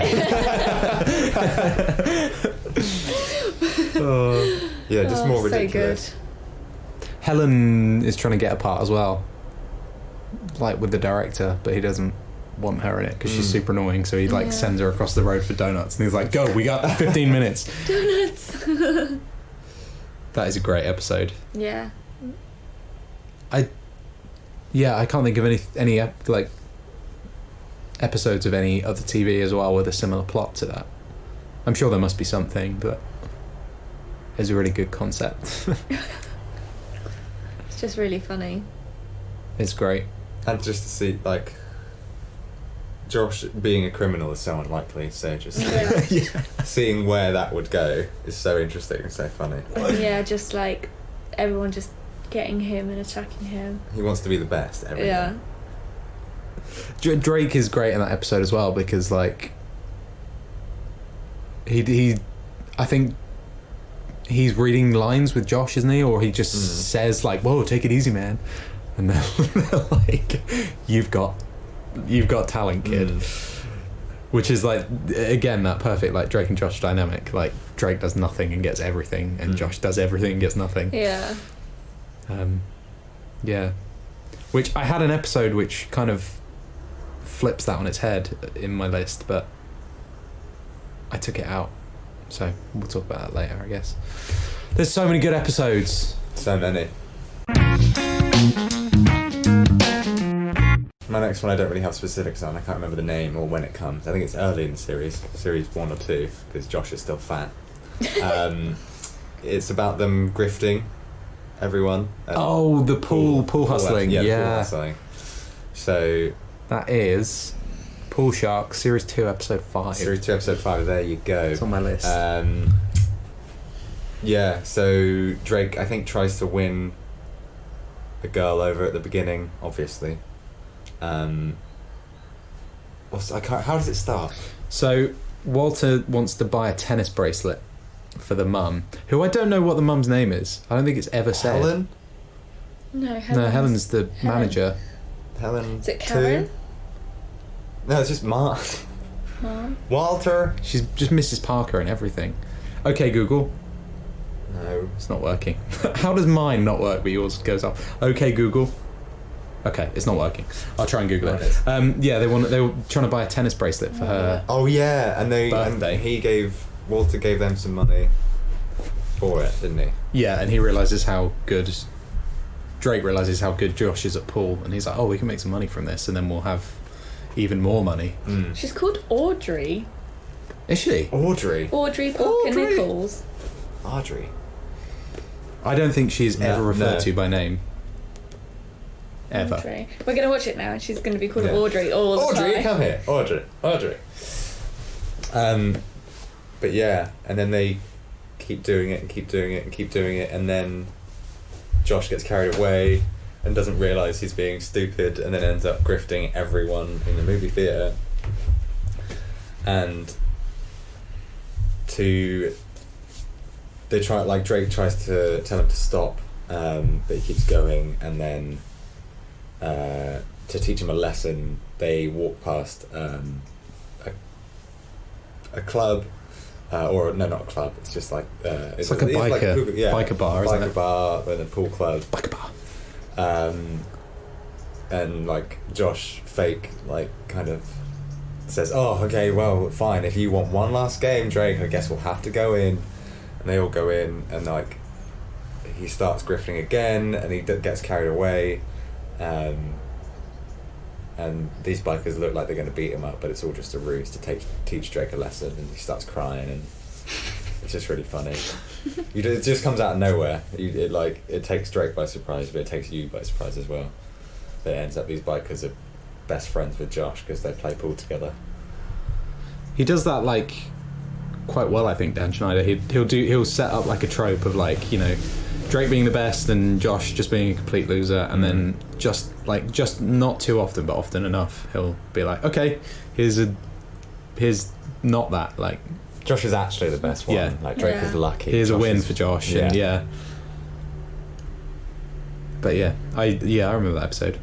Just more so ridiculous. Good. Helen is trying to get a part as well, like with the director, but he doesn't want her in it because she's super annoying, so he like sends her across the road for donuts, and he's like, go, we got 15 minutes. Donuts. That is a great episode. Yeah. I can't think of any like episodes of any other TV as well with a similar plot to that. I'm sure there must be something, but it's a really good concept. It's just really funny. It's great. And just to see, like, Josh being a criminal is so unlikely, so just seeing where that would go is so interesting and so funny. Yeah, just like everyone just getting him and attacking him. He wants to be the best at everything. Yeah. Drake is great in that episode as well, because like he I think he's reading lines with Josh, isn't he? Or he just says like, "Whoa, take it easy, man," and they're like, "You've got talent, kid." Which is like, again, that perfect like Drake and Josh dynamic. Like Drake does nothing and gets everything, and Josh does everything and gets nothing. Yeah. Yeah. Which I had an episode which kind of flips that on its head in my list, but I took it out. So we'll talk about that later, I guess. There's so many good episodes. So many. My next one I don't really have specifics on. I can't remember the name or when it comes. I think it's early in the series 1 or 2, because Josh is still fat. It's about them grifting everyone. The pool hustling. Yeah, Yeah. pool hustling. So that is Pool Shark, Series 2, Episode 5. Series 2, Episode 5, there you go. It's on my list. Yeah, so Drake, I think, tries to win a girl over at the beginning, obviously. How does it start? So Walter wants to buy a tennis bracelet for the mum, who I don't know what the mum's name is. I don't think it's ever said. Helen? No, Helen's the manager. Helen. Is it Karen? 2? No, it's just Mom. Walter. She's just Mrs. Parker and everything. Okay, Google. No. It's not working. How does mine not work but yours goes off? Okay, Google. Okay, it's not working. I'll try and Google it. Yeah, they were trying to buy a tennis bracelet for her. Oh yeah, and birthday. Walter gave them some money for it, didn't he? Yeah, and he realizes how good Drake realizes how good Josh is at pool, and he's like, "Oh, we can make some money from this, and then we'll have even more money." She's called Audrey. Is she? Audrey Parker Nichols. Audrey. I don't think she's ever referred to by name. Ever. Audrey. We're going to watch it now, and she's going to be called Audrey all the time. Audrey, come here. Audrey. But yeah, and then they keep doing it, and then Josh gets carried away and doesn't realise he's being stupid, and then ends up grifting everyone in the movie theatre. And Drake tries to tell him to stop, but he keeps going, and then to teach him a lesson, they walk past a club, or no, not a club. It's just like it's like a biker bar, isn't it? Biker bar and a pool club. Biker bar. And like Josh fake kind of says, "Oh, okay, well, fine. If you want one last game, Drake, I guess we'll have to go in." And they all go in, and he starts grifting again, and he gets carried away. And these bikers look like they're going to beat him up, but it's all just a ruse to teach Drake a lesson, and he starts crying, and it's just really funny. It just comes out of nowhere. It takes Drake by surprise, but it takes you by surprise as well. It ends up these bikers are best friends with Josh because they play pool together. He does that quite well, I think. Dan Schneider. He'll set up a trope of Drake being the best and Josh just being a complete loser, and then just not too often but often enough he'll be like, okay, here's not that Josh is actually the best one. Yeah. Drake is lucky. Here's Josh a win for Josh. Yeah. And yeah. But I remember that episode.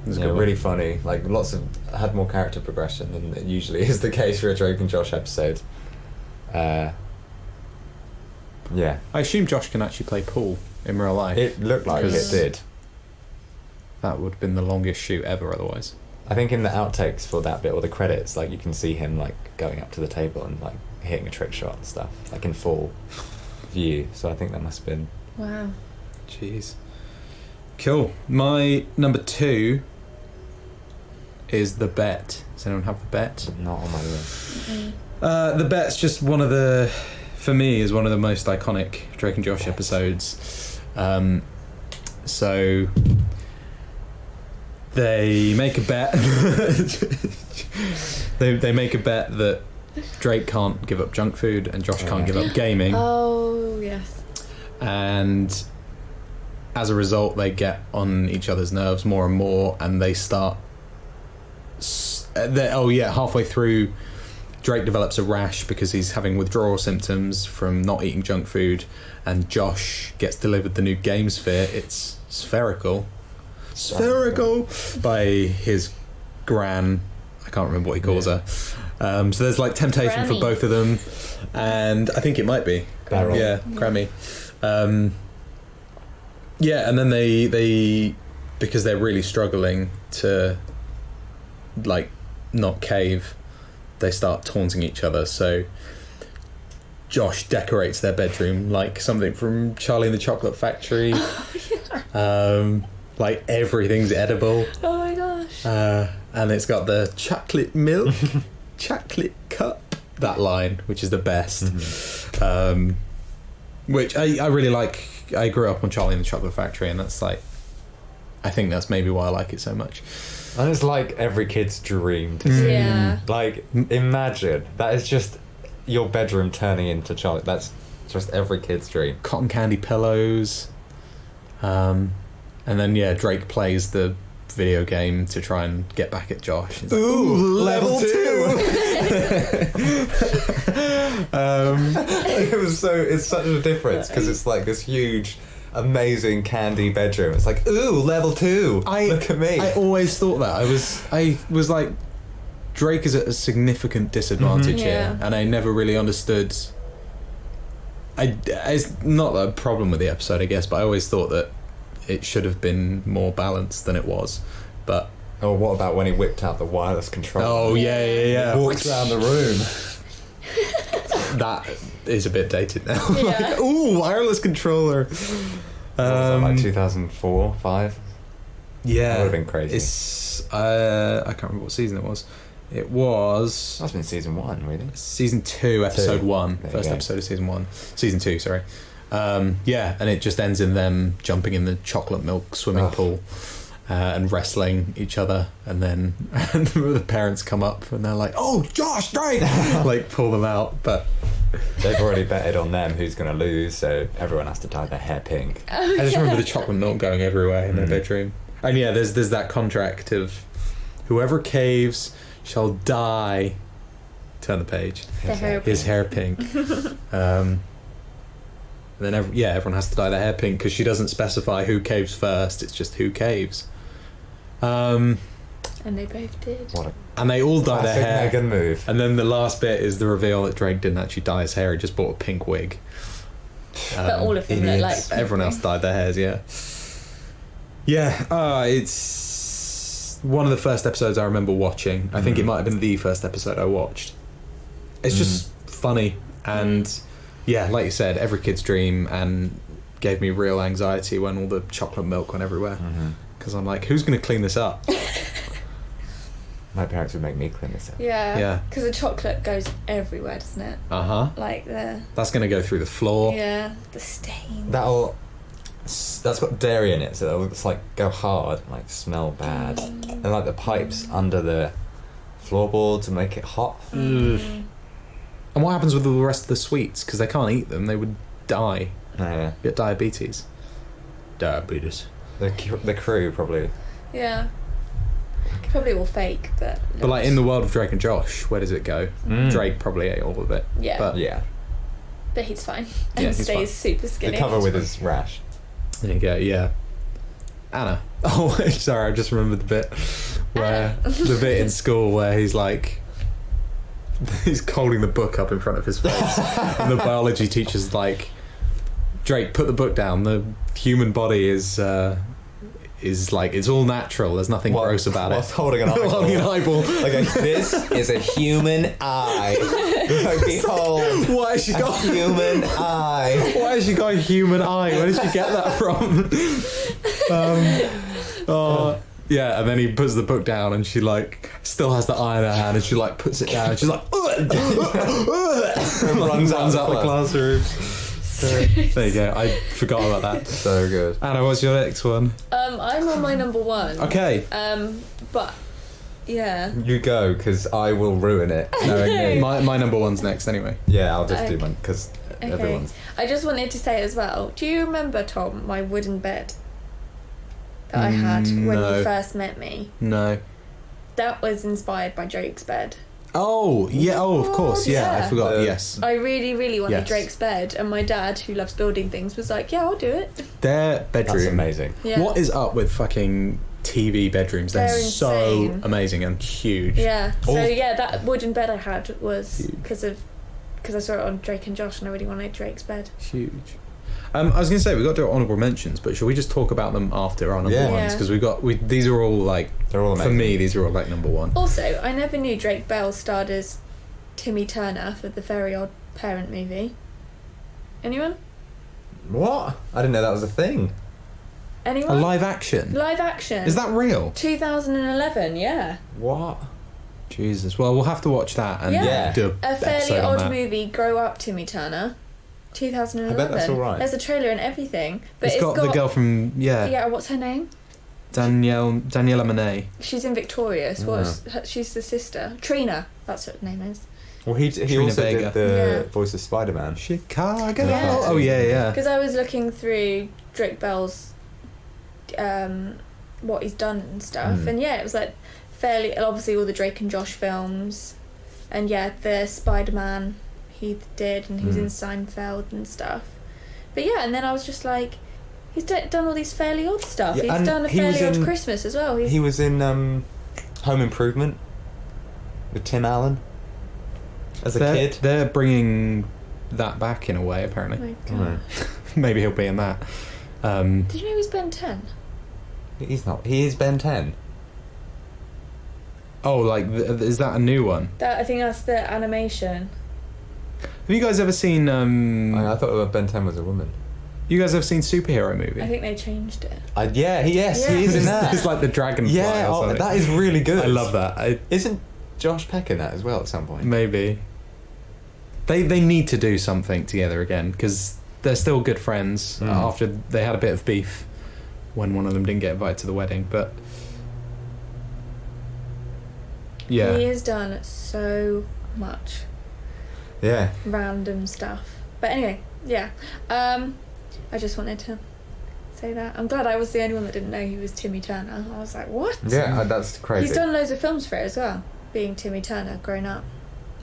It was a good one. Really funny. Had more character progression than it usually is the case for a Drake and Josh episode. Yeah. I assume Josh can actually play pool in real life. It looked like it did. That would have been the longest shoot ever otherwise. I think in the outtakes for that bit, or the credits, you can see him going up to the table and hitting a trick shot and stuff, in full view. So I think that must have been... Wow. Jeez. Cool. My number 2 is The Bet. Does anyone have The Bet? Not on my list. The Bet's just for me, is one of the most iconic Drake and Josh episodes. So they make a bet. they make a bet that Drake can't give up junk food and Josh can't give up gaming. Oh, yes. And as a result, they get on each other's nerves more and more, and they start... halfway through Drake develops a rash because he's having withdrawal symptoms from not eating junk food, and Josh gets delivered the new Game Sphere. It's spherical by his gran. I can't remember what he calls her. So there's like temptation for both of them, and I think it might be Grammy. And then they because they're really struggling to like not cave, they start taunting each other. So Josh decorates their bedroom like something from Charlie and the Chocolate Factory. Like everything's edible. Oh my gosh. And it's got the chocolate milk, chocolate cup, that line, which is the best. Which I really like. I grew up on Charlie and the Chocolate Factory, and that's like, I think that's maybe why I like it so much. And it's like every kid's dream to see. Yeah. Like, imagine, that is just your bedroom turning into Charlie. That's just every kid's dream. Cotton candy pillows. And then, Drake plays the video game to try and get back at Josh. He's like, Ooh, level 2! It's such a difference, because it's like this huge, amazing candy bedroom. It's like, ooh, level 2! Look at me. I always thought that. I was like, Drake is at a significant disadvantage here, and I never really understood. It's not a problem with the episode, I guess, but I always thought that it should have been more balanced than it was. But what about when he whipped out the wireless controller? Oh yeah. Walked around the room. That is a bit dated now. Yeah. Like, ooh, wireless controller. What was that, like 2004, 5? Yeah, that would have been crazy. It's I can't remember what season it was. It was. That's been season 1, really. Season 2, episode 1. First go. episode of season 1. Season 2, sorry. And it just ends in them jumping in the chocolate milk swimming pool and wrestling each other, and then the parents come up and they're like, "Oh, Josh, Drake!" like pull them out, but they've already betted on them who's going to lose, so everyone has to dye their hair pink. I just remember the chocolate milk going everywhere in their bedroom. And there's that contract of whoever caves shall die. Turn the page. His hair pink. And then everyone has to dye their hair pink because she doesn't specify who caves first. It's just who caves. And they both did. And they all dye their hair. Megan move. And then the last bit is the reveal that Drake didn't actually dye his hair. He just bought a pink wig. But all of them look like everyone else dyed their hairs. It's one of the first episodes I remember watching. I think it might have been the first episode I watched. It's just funny and like you said, every kid's dream, and gave me real anxiety when all the chocolate milk went everywhere. Because I'm like, who's going to clean this up? My parents would make me clean this up. Yeah. Because the chocolate goes everywhere, doesn't it? Like that's going to go through the floor. Yeah, the stain. That's got dairy in it, so it'll just like go hard, like smell bad, and like the pipes under the floorboards will make it hot. And what happens with all the rest of the sweets? Because they can't eat them, they would die. Get diabetes. The crew probably. Yeah. Probably all fake, but like in the world of Drake and Josh, where does it go? Drake probably ate all of it. Yeah. But he's fine. And stays super skinny. The cover with his rash. There you go, Anna. Oh, sorry, I just remembered the bit where the bit in school where he's like, he's holding the book up in front of his face, and the biology teacher's like, "Drake, put the book down. The human body is like, it's all natural. There's nothing gross about it." Holding an eyeball. Holding an eyeball. Okay, this is a human eye. Like, behold, why has she got a human eye? Why has she got a human eye? Where did she get that from? And then he puts the book down, and she like still has the eye in her hand, and she like puts it down, and she's like, and runs out the classroom. There you go. I forgot about that. So good. Anna, what's your next one? I'm on my number 1. Okay. But you go, because I will ruin it. Knowing me. My number 1's next anyway. Yeah, I'll just do mine because everyone's. I just wanted to say as well. Do you remember, Tom, my wooden bed that I had when you first met me? No. That was inspired by Drake's bed. Oh, yeah. Oh, of course. Yeah, I Yeah. forgot. Yes. I really, really wanted Yes. Drake's bed, and my dad, who loves building things, was like, "Yeah, I'll do it." Their bedroom. That's amazing. Yeah. What is up with fucking TV bedrooms? They're They're so insane. amazing and huge. Yeah. Oh. So yeah, that wooden bed I had was Huge. because I saw it on Drake and Josh, and I really wanted Drake's bed. Huge. I was going to say, we've got to do honourable mentions, but should we just talk about them after our number Yeah. ones? Because these are all like, They're all for amazing. me, these are all like number one. Also, I never knew Drake Bell starred as Timmy Turner for the Very Odd Parent movie. Anyone? What? I didn't know that was a thing. A Anyone? live action? Live action. Is that real? 2011? Yeah. What? Jesus. Well, we'll have to watch that and Yeah. do A fairly episode on odd that. movie. Grow Up, Timmy Turner. 2011. I bet that's all right. There's a trailer and everything, but It's got the girl from Yeah, what's her name? Daniela Monet. She's in Victorious. Yeah. She's the sister. Trina. That's what her name is. Well, he Trina also Vega. did the Yeah. voice of Spider-Man. Chicago. Yeah. Oh yeah. Because I was looking through Drake Bell's, what he's done and stuff, Mm. and yeah, it was like fairly obviously all the Drake and Josh films, and yeah, the Spider-Man he did, and he was in Seinfeld and stuff. But yeah, and then I was just like, he's done all these Fairly Odd stuff. Yeah, He's and done a he was Fairly Odd in- Christmas as well. He was in Home Improvement with Tim Allen as a kid. They're bringing that back in a way, apparently. Oh my God. Right. Maybe he'll be in that. Did you know he's Ben 10? He's not. He is Ben 10. Oh, like, is that a new one? That I think that's the animation. Have you guys ever seen? I thought Ben 10 was a woman. You guys ever seen superhero movie? I think they changed it. Yes, he is in that. It's like the Dragonfly. Yeah, or something. that is really good. I love that. Isn't Josh Peck in that as well at some point? Maybe they need to do something together again because they're still good friends after they had a bit of beef when one of them didn't get invited to the wedding. But yeah, He has done so much Yeah. random stuff. But anyway, yeah. I just wanted to say that. I'm glad I was the only one that didn't know he was Timmy Turner. I was like, what? Yeah, that's crazy. He's done loads of films for it as well, being Timmy Turner, grown up.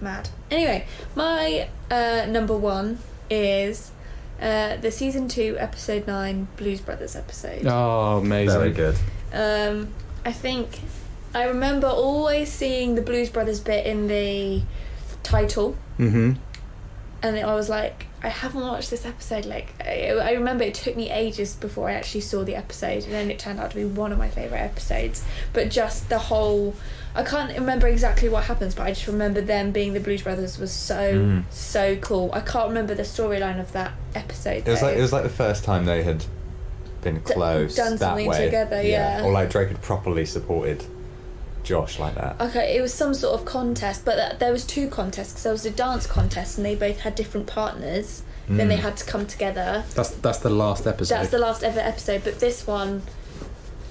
Mad. Anyway, my number one is the season 2, episode 9 Blues Brothers episode. oh amazing. Very good. I think I remember always seeing the Blues Brothers bit in the title, Mm-hmm. and I was like, I haven't watched this episode. Like, I remember it took me ages before I actually saw the episode, and then it turned out to be one of my favourite episodes. But just the whole, I can't remember exactly what happens, but I just remember them being the Blues Brothers was so cool. I can't remember the storyline of that episode. It was like the first time they had been close done that something way. together, yeah. Or like Drake had properly supported Josh like that. Okay, it was some sort of contest, but there was 2 contests, because there was a dance contest and they both had different partners. Then they had to come together. That's the last episode. That's the last ever episode, but this one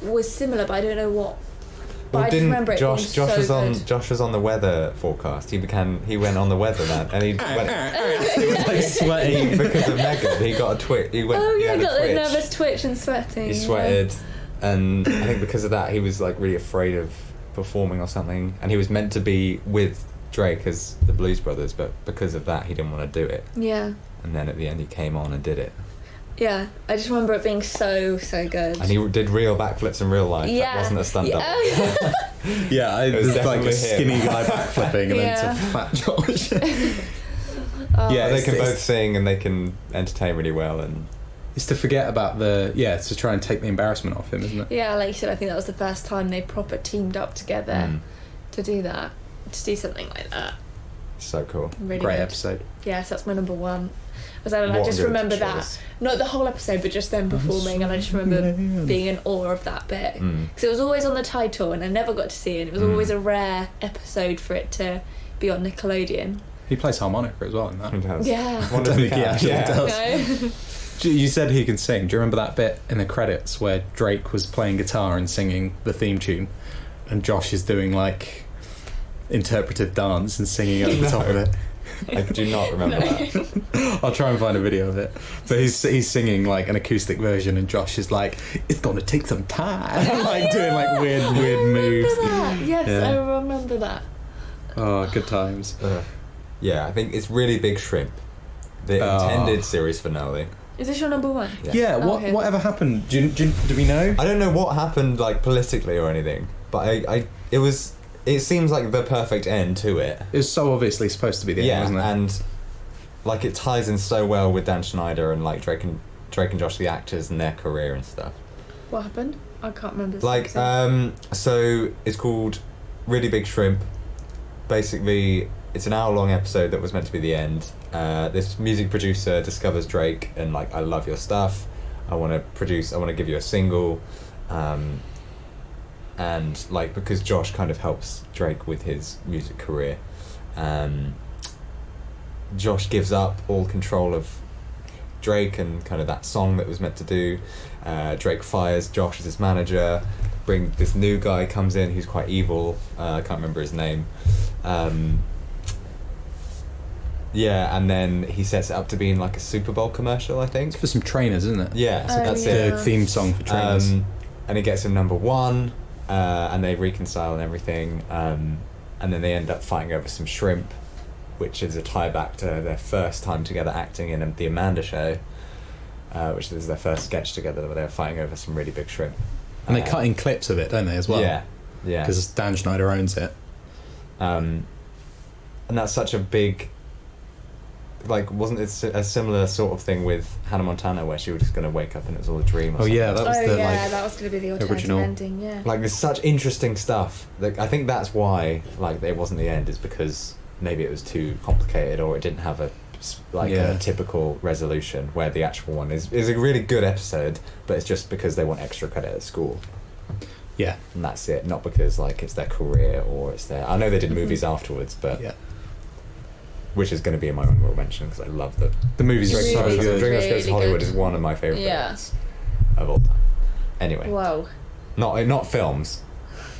was similar, but I don't know what. But Well, I just didn't remember it Josh being so was on good. Josh was on the weather forecast. He went on the weather man, and he went like sweating. because of Megan. He got a twitch. He went. Oh he yeah, had a got the twitch. nervous twitch and sweating. He sweated, and I think because of that, he was like really afraid of performing or something. And he was meant to be with Drake as the Blues Brothers, but because of that, he didn't want to do it. Yeah, And then at the end, he came on and did it. yeah. I just remember it being so good. And he did real backflips in real life. yeah, That wasn't a stunt yeah. double. Oh, yeah. Yeah, It was there's like a definitely skinny him. guy backflipping and then Yeah. to fat Josh. Oh, Yeah, But they it's- can it's- both sing and they can entertain really well. And It's to forget about to try and take the embarrassment off him, isn't it? yeah, like you said, I think that was the first time they proper teamed up together to do that, to do something like that. so cool. Really Great good. episode. Yeah, so that's my number one. I What just good remember choice. that, not the whole episode, but just them performing, and I just remember being in awe of that bit. Because it was always on the title, and I never got to see it. And it was always a rare episode for it to be on Nickelodeon. He plays harmonica as well in that. He does. Yeah. What does I he think he can? actually Yeah. does. No? You said he can sing. Do you remember that bit in the credits where Drake was playing guitar and singing the theme tune, and Josh is doing like interpretive dance and singing over the top of it? I do not remember that. I'll try and find a video of it. But he's singing like an acoustic version, and Josh is like, "It's gonna take some time," like doing like weird moves. Remember that? Yes, Yeah. I remember that. Oh, good times. Yeah, I think it's Really Big Shrimp, the intended series finale. Is this your number one? Yeah. Oh, okay. Whatever happened? Do we know? I don't know what happened, like, politically or anything, but it seems like the perfect end to it. It was so obviously supposed to be the end, wasn't it? And like it ties in so well with Dan Schneider and like Drake and Josh, the actors, and their career and stuff. What happened? I can't remember. This Like, episode. so it's called Really Big Shrimp. Basically, it's an hour-long episode that was meant to be the end. This music producer discovers Drake and like, I love your stuff. I want to give you a single. And like, because Josh kind of helps Drake with his music career, Josh gives up all control of Drake and kind of that song that was meant to do. Drake fires Josh as his manager. This new guy comes in who's quite evil. I can't remember his name. Yeah, and then he sets it up to be in like a Super Bowl commercial, I think. It's for some trainers, isn't it? Yeah, so that's The it. theme song for trainers. And it gets him number one, and they reconcile and everything. And then they end up fighting over some shrimp, which is a tie back to their first time together acting in The Amanda Show, which is their first sketch together where they were fighting over some really big shrimp. And they cut in clips of it, don't they, as well? Yeah. Because Dan Schneider owns it. And that's such a big... Like, wasn't it a similar sort of thing with Hannah Montana, where she was just going to wake up and it was all a dream? Or something? Yeah, that was that was going to be the alternative original ending. Yeah. Like, there's such interesting stuff. Like, I think that's why like it wasn't the end, is because maybe it was too complicated or it didn't have a typical resolution. Where the actual one is a really good episode, but it's just because they want extra credit at school. Yeah, and that's it. Not because like it's their career or it's their. I know they did movies afterwards, but yeah. Which is going to be in my honorable mention because I love the movies. Are so Really good. Dreamgirls Goes to Hollywood is one of my favourite films of all time. Anyway, Whoa. Not films,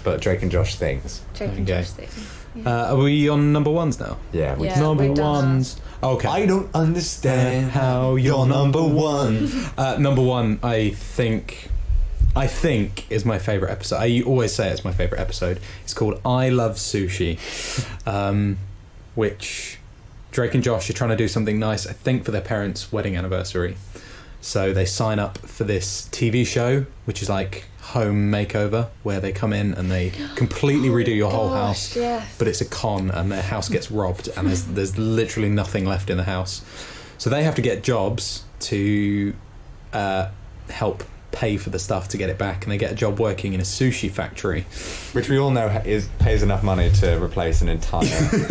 but Drake and Josh things. Drake and Okay. Josh things. Yeah. Are we on number ones now? Yeah, Number we've done ones. Okay. I don't understand how you're number one. Number one, I think is my favourite episode. I always say it's my favourite episode. It's called I Love Sushi, which Drake and Josh are trying to do something nice, I think, for their parents' wedding anniversary. So they sign up for this TV show, which is like home makeover, where they come in and they completely redo your whole house. Yes. But it's a con, and their house gets robbed, and there's literally nothing left in the house. So they have to get jobs to help pay for the stuff to get it back, and they get a job working in a sushi factory, Which we all know pays enough money to replace an entire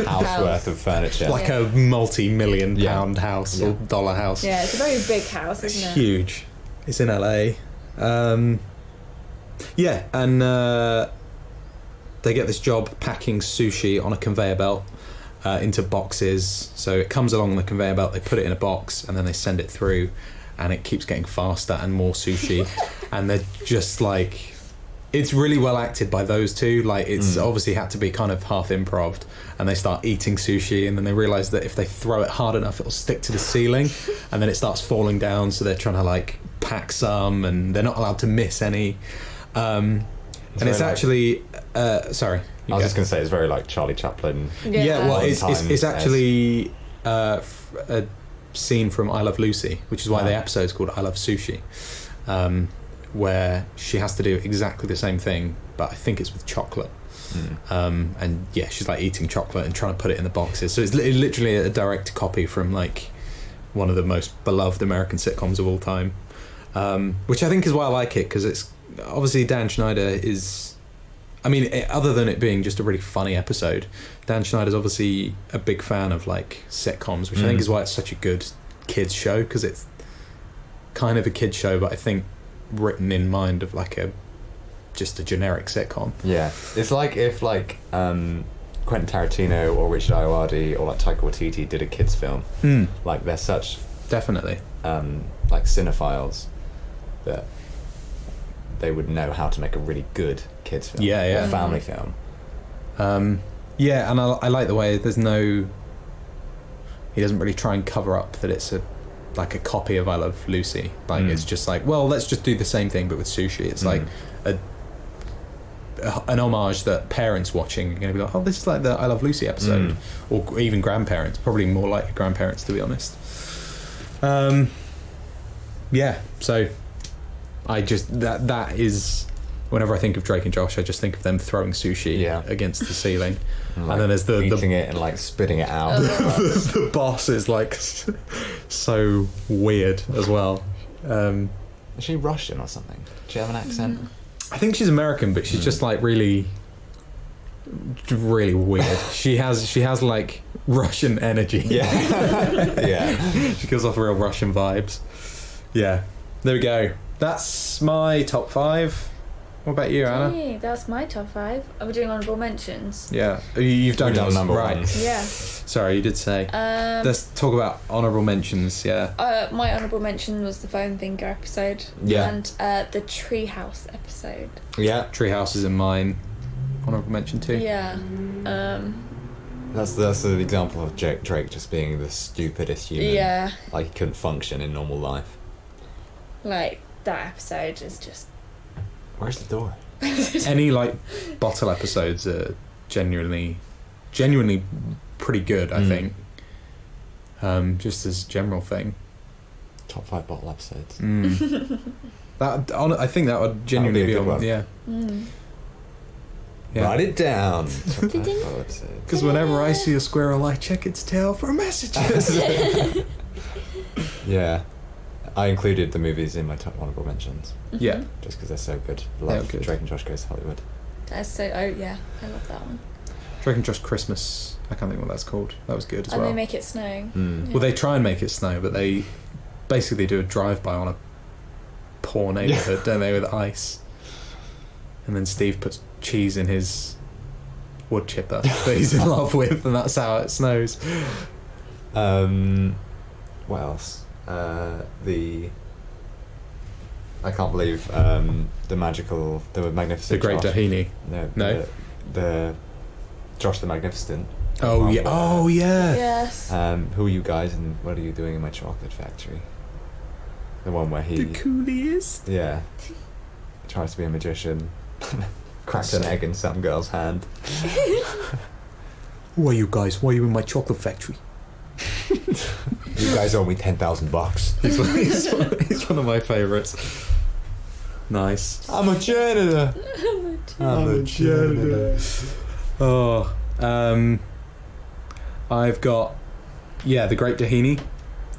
house worth of furniture. like a multi-million pound house or Yeah. dollar house. Yeah, it's a very big house, It's isn't it? huge. It's in LA. And they get this job packing sushi on a conveyor belt into boxes. So it comes along the conveyor belt, they put it in a box, and then they send it through, and it keeps getting faster and more sushi. And they're just like, it's really well acted by those two. Like, it's obviously had to be kind of half improv, and they start eating sushi, and then they realise that if they throw it hard enough, it'll stick to the ceiling, and then it starts falling down. So they're trying to like pack some, and they're not allowed to miss any. And it's actually sorry. I was just going to say, it's very like Charlie Chaplin. Yeah, well, it's Valentine's actually a scene from I Love Lucy, which is why the episode's called I Love Sushi, where she has to do exactly the same thing, but I think it's with chocolate. And yeah, she's like eating chocolate and trying to put it in the boxes. So it's literally a direct copy from like one of the most beloved American sitcoms of all time, which I think is why I like it, because it's obviously Dan Schneider is, I mean, other than it being just a really funny episode, Dan Schneider's obviously a big fan of like sitcoms, which I think is why it's such a good kids show, because it's kind of a kids show, but I think written in mind of like just a generic sitcom. Yeah, it's like if like Quentin Tarantino or Richard Ayoade or like Taika Waititi did a kids film. Like they're such Definitely like cinephiles that they would know how to make a really good kids film or family film. Yeah, and I like the way he doesn't really try and cover up that it's like a copy of I Love Lucy. Like it's just like, well, let's just do the same thing but with sushi. It's like an homage that parents watching are going to be like, oh, this is like the I Love Lucy episode, or even grandparents, probably more like grandparents, to be honest. Yeah, so I just that is, whenever I think of Drake and Josh, I just think of them throwing sushi against the ceiling, and then there's the eating it and like spitting it out. the boss is like so weird as well. Is she Russian or something? Does she have an accent? I think she's American, but she's just like really weird. She has like Russian energy. Yeah. She gives off real Russian vibes. Yeah, there we go. That's my top 5. What about you, Anna? Hey, that's my top 5. Are we doing honourable mentions? Yeah, you've done yours, number right? one. Yeah. Sorry, you did say. Let's talk about honourable mentions. Yeah. My honourable mention was the phone finger episode. Yeah. And the treehouse episode. Yeah. Treehouse is in mine. Honourable mention too. Yeah. That's an example of Drake just being the stupidest human. Yeah. Like he couldn't function in normal life. Like, that episode is just... Where's the door? Any like bottle episodes are genuinely pretty good, I think. Just as a general thing. Top 5 bottle episodes. That I think that would genuinely be a good on. one. Yeah. Yeah. Write it down. Top 5 bottle episodes. Because whenever I see a squirrel, I check its tail for messages. Yeah. I included the movies in my top honourable mentions. Yeah. Just because they're so good. Love good. Drake and Josh Goes to Hollywood. That's so... Oh, yeah. I love that one. Drake and Josh Christmas. I can't think what that's called. That was good as And well. they make it snow. Mm. Yeah. Well, they try and make it snow, but they basically do a drive-by on a poor neighbourhood, don't they, with ice. And then Steve puts cheese in his wood chipper that he's in love with, and that's how it snows. What else? I can't believe the magnificent The Great Josh. Tahini. No. The Josh the Magnificent. Oh yeah. Oh yeah. Yes. Who are you guys and what are you doing in my chocolate factory? The one where he... The coolest. Yeah. Tries to be a magician. Cracks an egg in some girl's hand. Who are you guys? Why are you in my chocolate factory? You guys owe me $10,000. He's one of my favourites. Nice. I'm a janitor. I'm a janitor. Oh, I've got The Great Tahini.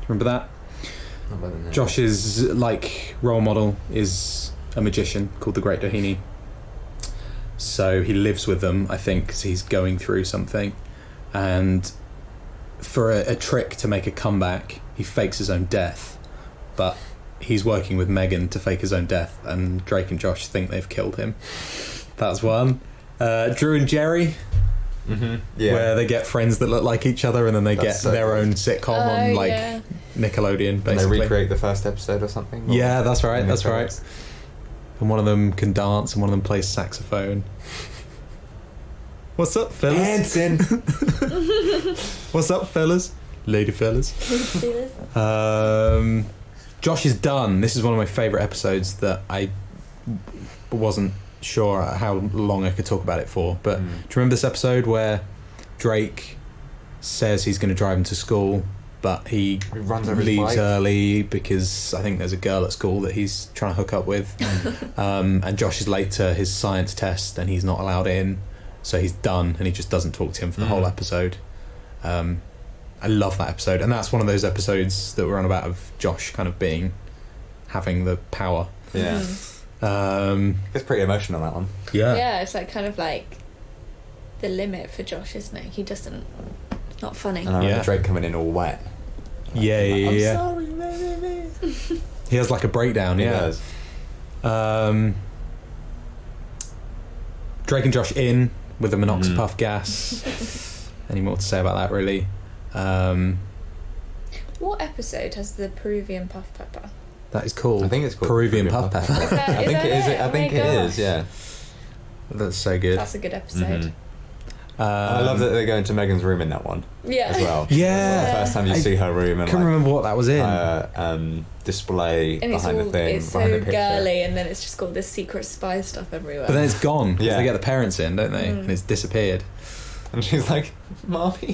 Remember that? Josh's like role model is a magician called the Great Tahini. So he lives with them, I think, because he's going through something, and for a trick to make a comeback, he fakes his own death, but he's working with Megan to fake his own death, and Drake and Josh think they've killed him. That's one. Drew and Jerry, Yeah. where they get friends that look like each other, and then they get so their good. own sitcom on like Nickelodeon, And basically. they recreate the first episode or something? Or Yeah, that's right, in the that's right. credits? And one of them can dance, and one of them plays saxophone. What's up, fellas? Dancing. What's up, fellas? Lady fellas. Josh is done. This is one of my favourite episodes that I wasn't sure how long I could talk about it for. But do you remember this episode where Drake says he's going to drive him to school, but he runs over his leaves bike. early because I think there's a girl at school that he's trying to hook up with. And Josh is late to his science test and he's not allowed in. So he's done, and he just doesn't talk to him for the whole episode. I love that episode, and that's one of those episodes that we're on about of Josh kind of having the power. Yeah. It's pretty emotional, that one. Yeah, it's like kind of like the limit for Josh, isn't it? He doesn't... It's not funny. And I remember Drake coming in all wet. Yeah. I'm sorry, baby. He has like a breakdown. He Yeah. does. Drake and Josh in with the monoxide puff gas. Any more to say about that, really? What episode has the Peruvian puff pepper? That is called. I think it's called Peruvian puff pepper. Is that, I think it is. Oh I think my it gosh. is. Yeah. That's so good. That's a good episode. I love that they go into Megan's room in that one Yeah. as well. Yeah. The first time you see her room I and can't remember what that was in. display And it's behind all, the thing. it's behind so the picture. girly, and then it's just got this secret spy stuff everywhere. But then it's gone because Yeah. they get the parents in, don't they? And it's disappeared. And she's like, "Mommy,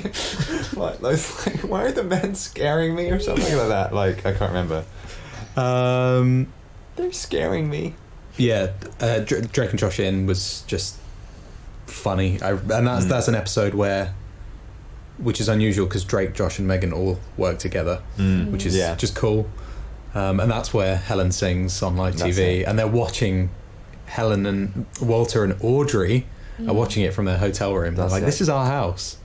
why are the men scaring me?" or something like that. Like, I can't remember. They're scaring me. Yeah, Drake and Josh in was just funny, and that's an episode which is unusual because Drake, Josh, and Megan all work together, which is just cool. And that's where Helen sings on live TV, and they're watching Helen and Walter and Audrey are watching it from their hotel room. They're like, "This is our house."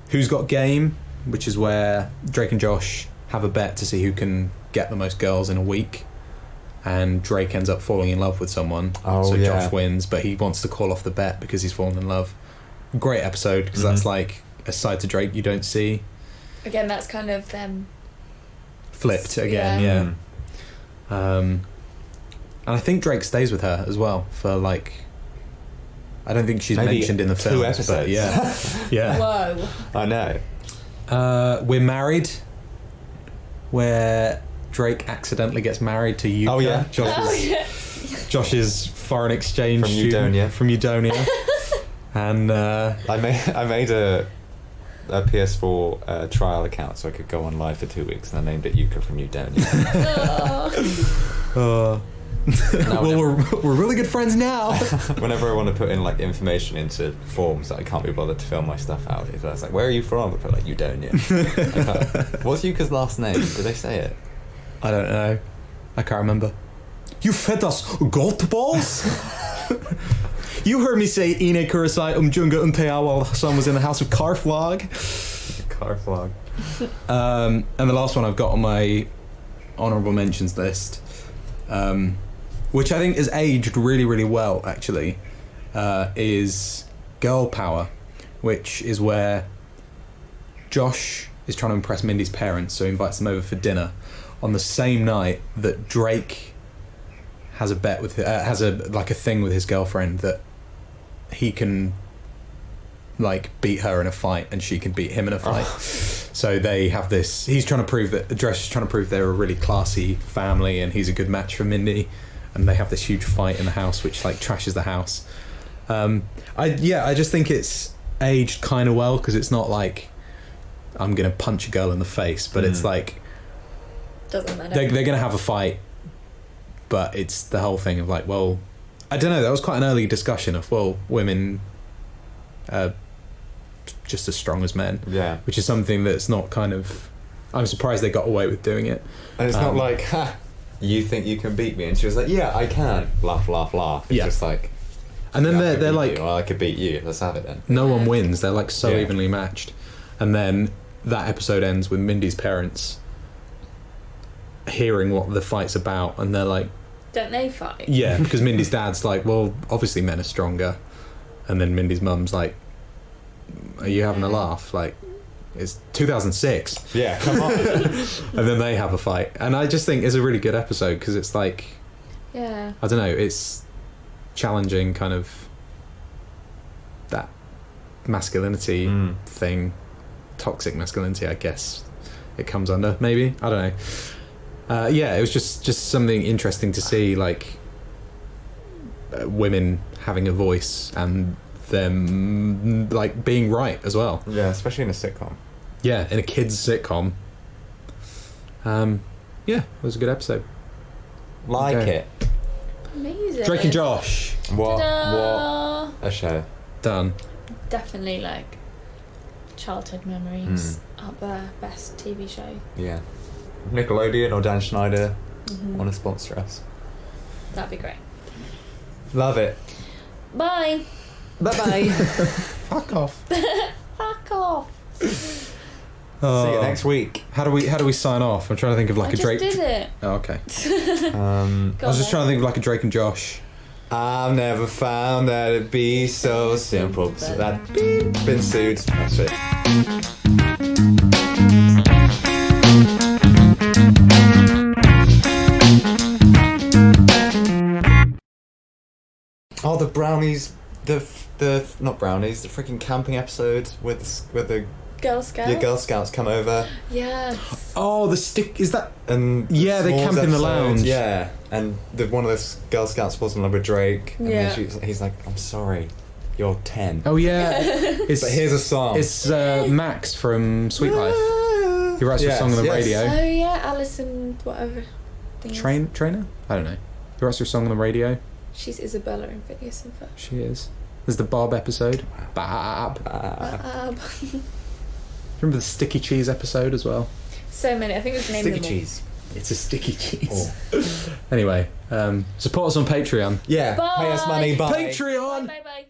Who's Got Game, which is where Drake and Josh have a bet to see who can get the most girls in a week, and Drake ends up falling in love with someone. Josh wins, but he wants to call off the bet because he's fallen in love. Great episode, because that's like a side to Drake you don't see. Again, that's kind of them Flipped again, yeah. And I think Drake stays with her as well for like, I don't think she's Maybe mentioned in the 2 film, episodes. but yeah. Yeah. Whoa. I know. We're Married, where Drake accidentally gets married to Yuka. Oh, yeah. Josh's foreign exchange From student Udonia. from Udonia. And I made a PS4 trial account so I could go on live for 2 weeks, and I named it Yuka from Udonia. well, we're really good friends now. Whenever I want to put in like information into forms that I can't be bothered to fill my stuff out, it's like, "Where are you from?" I put like Udonia. What's Yuka's last name? Did they say it? I don't know. I can't remember. You fed us goat balls? You heard me say Ine Kurosai Junga Te'a while Hassan was in the house with Carflog. Carflog. And the last one I've got on my honourable mentions list, which I think has aged really, really well, actually, is Girl Power, which is where Josh is trying to impress Mindy's parents, so he invites them over for dinner on the same night that Drake has a bet with has a thing with his girlfriend that he can like beat her in a fight and she can beat him in a fight. So they have this. He's trying to prove that Josh is trying to prove they're a really classy family and he's a good match for Mindy. And they have this huge fight in the house, which like trashes the house. I just think it's aged kind of well because it's not like I'm gonna punch a girl in the face, but it's like Doesn't matter. they're gonna have a fight, but it's the whole thing of like, well, I don't know. That was quite an early discussion of, well, women are just as strong as men, which is something that's not kind of. I'm surprised they got away with doing it. And it's not like, "Ha, you think you can beat me?" And she was like, "Yeah, I can." Laugh, laugh, laugh. It's just like. And then "Yeah, they're like, you. Well, I could beat you. Let's have it then. no one wins. They're like so evenly matched. And then that episode ends with Mindy's parents hearing what the fight's about, and they're like, Don't they fight? yeah, because Mindy's dad's like, well, obviously men are stronger, and then Mindy's mum's like, are you having a laugh? Like, it's 2006. Yeah, come on. And then they have a fight, and I just think it's a really good episode because it's like, Yeah. I don't know, it's challenging kind of that masculinity thing, toxic masculinity, I guess it comes under, maybe, I don't know. It was just something interesting to see, like women having a voice and them like being right as well. Yeah, especially in a sitcom. Yeah, in a kids sitcom. It was a good episode. Like Okay. it. Amazing. Drake and Josh, What Ta-da! a show. done. Definitely like childhood memories up there. Best TV show. Yeah. Nickelodeon or Dan Schneider want to sponsor us. That'd be great. Love it. Bye. Bye-bye. Fuck off. Fuck off. See you next week. How do we sign off? I'm trying to think of like I a just Drake. did it. Oh, okay. I I was just trying to think of like a Drake and Josh. I've never found that it'd be so simple. So that been sued. That's it. Oh, the brownies, the not brownies, the freaking camping episode with the Girl Scouts. your Girl Scouts come over Yes. Oh, the stick is that? and Yeah, they S'mores camp in the lounge. Yeah, and one of the Girl Scouts falls in love with Drake, and Yeah. then he's like, "I'm sorry, you're 10." Oh yeah, it's But here's a song. it's Max from Sweet Life. He writes a Yes, song on the yes. radio. Oh yeah, Alison, whatever. Thing is. Trainer? I don't know. He writes a song on the radio. She's Isabella in Phineas and Ferb. She is. There's the Bob episode. Bob. Remember the sticky cheese episode as well? So many. I think we've named Sticky them all. cheese. It's a sticky cheese. Anyway, support us on Patreon. Yeah, Bye. pay us money. Bye. Patreon. Bye bye.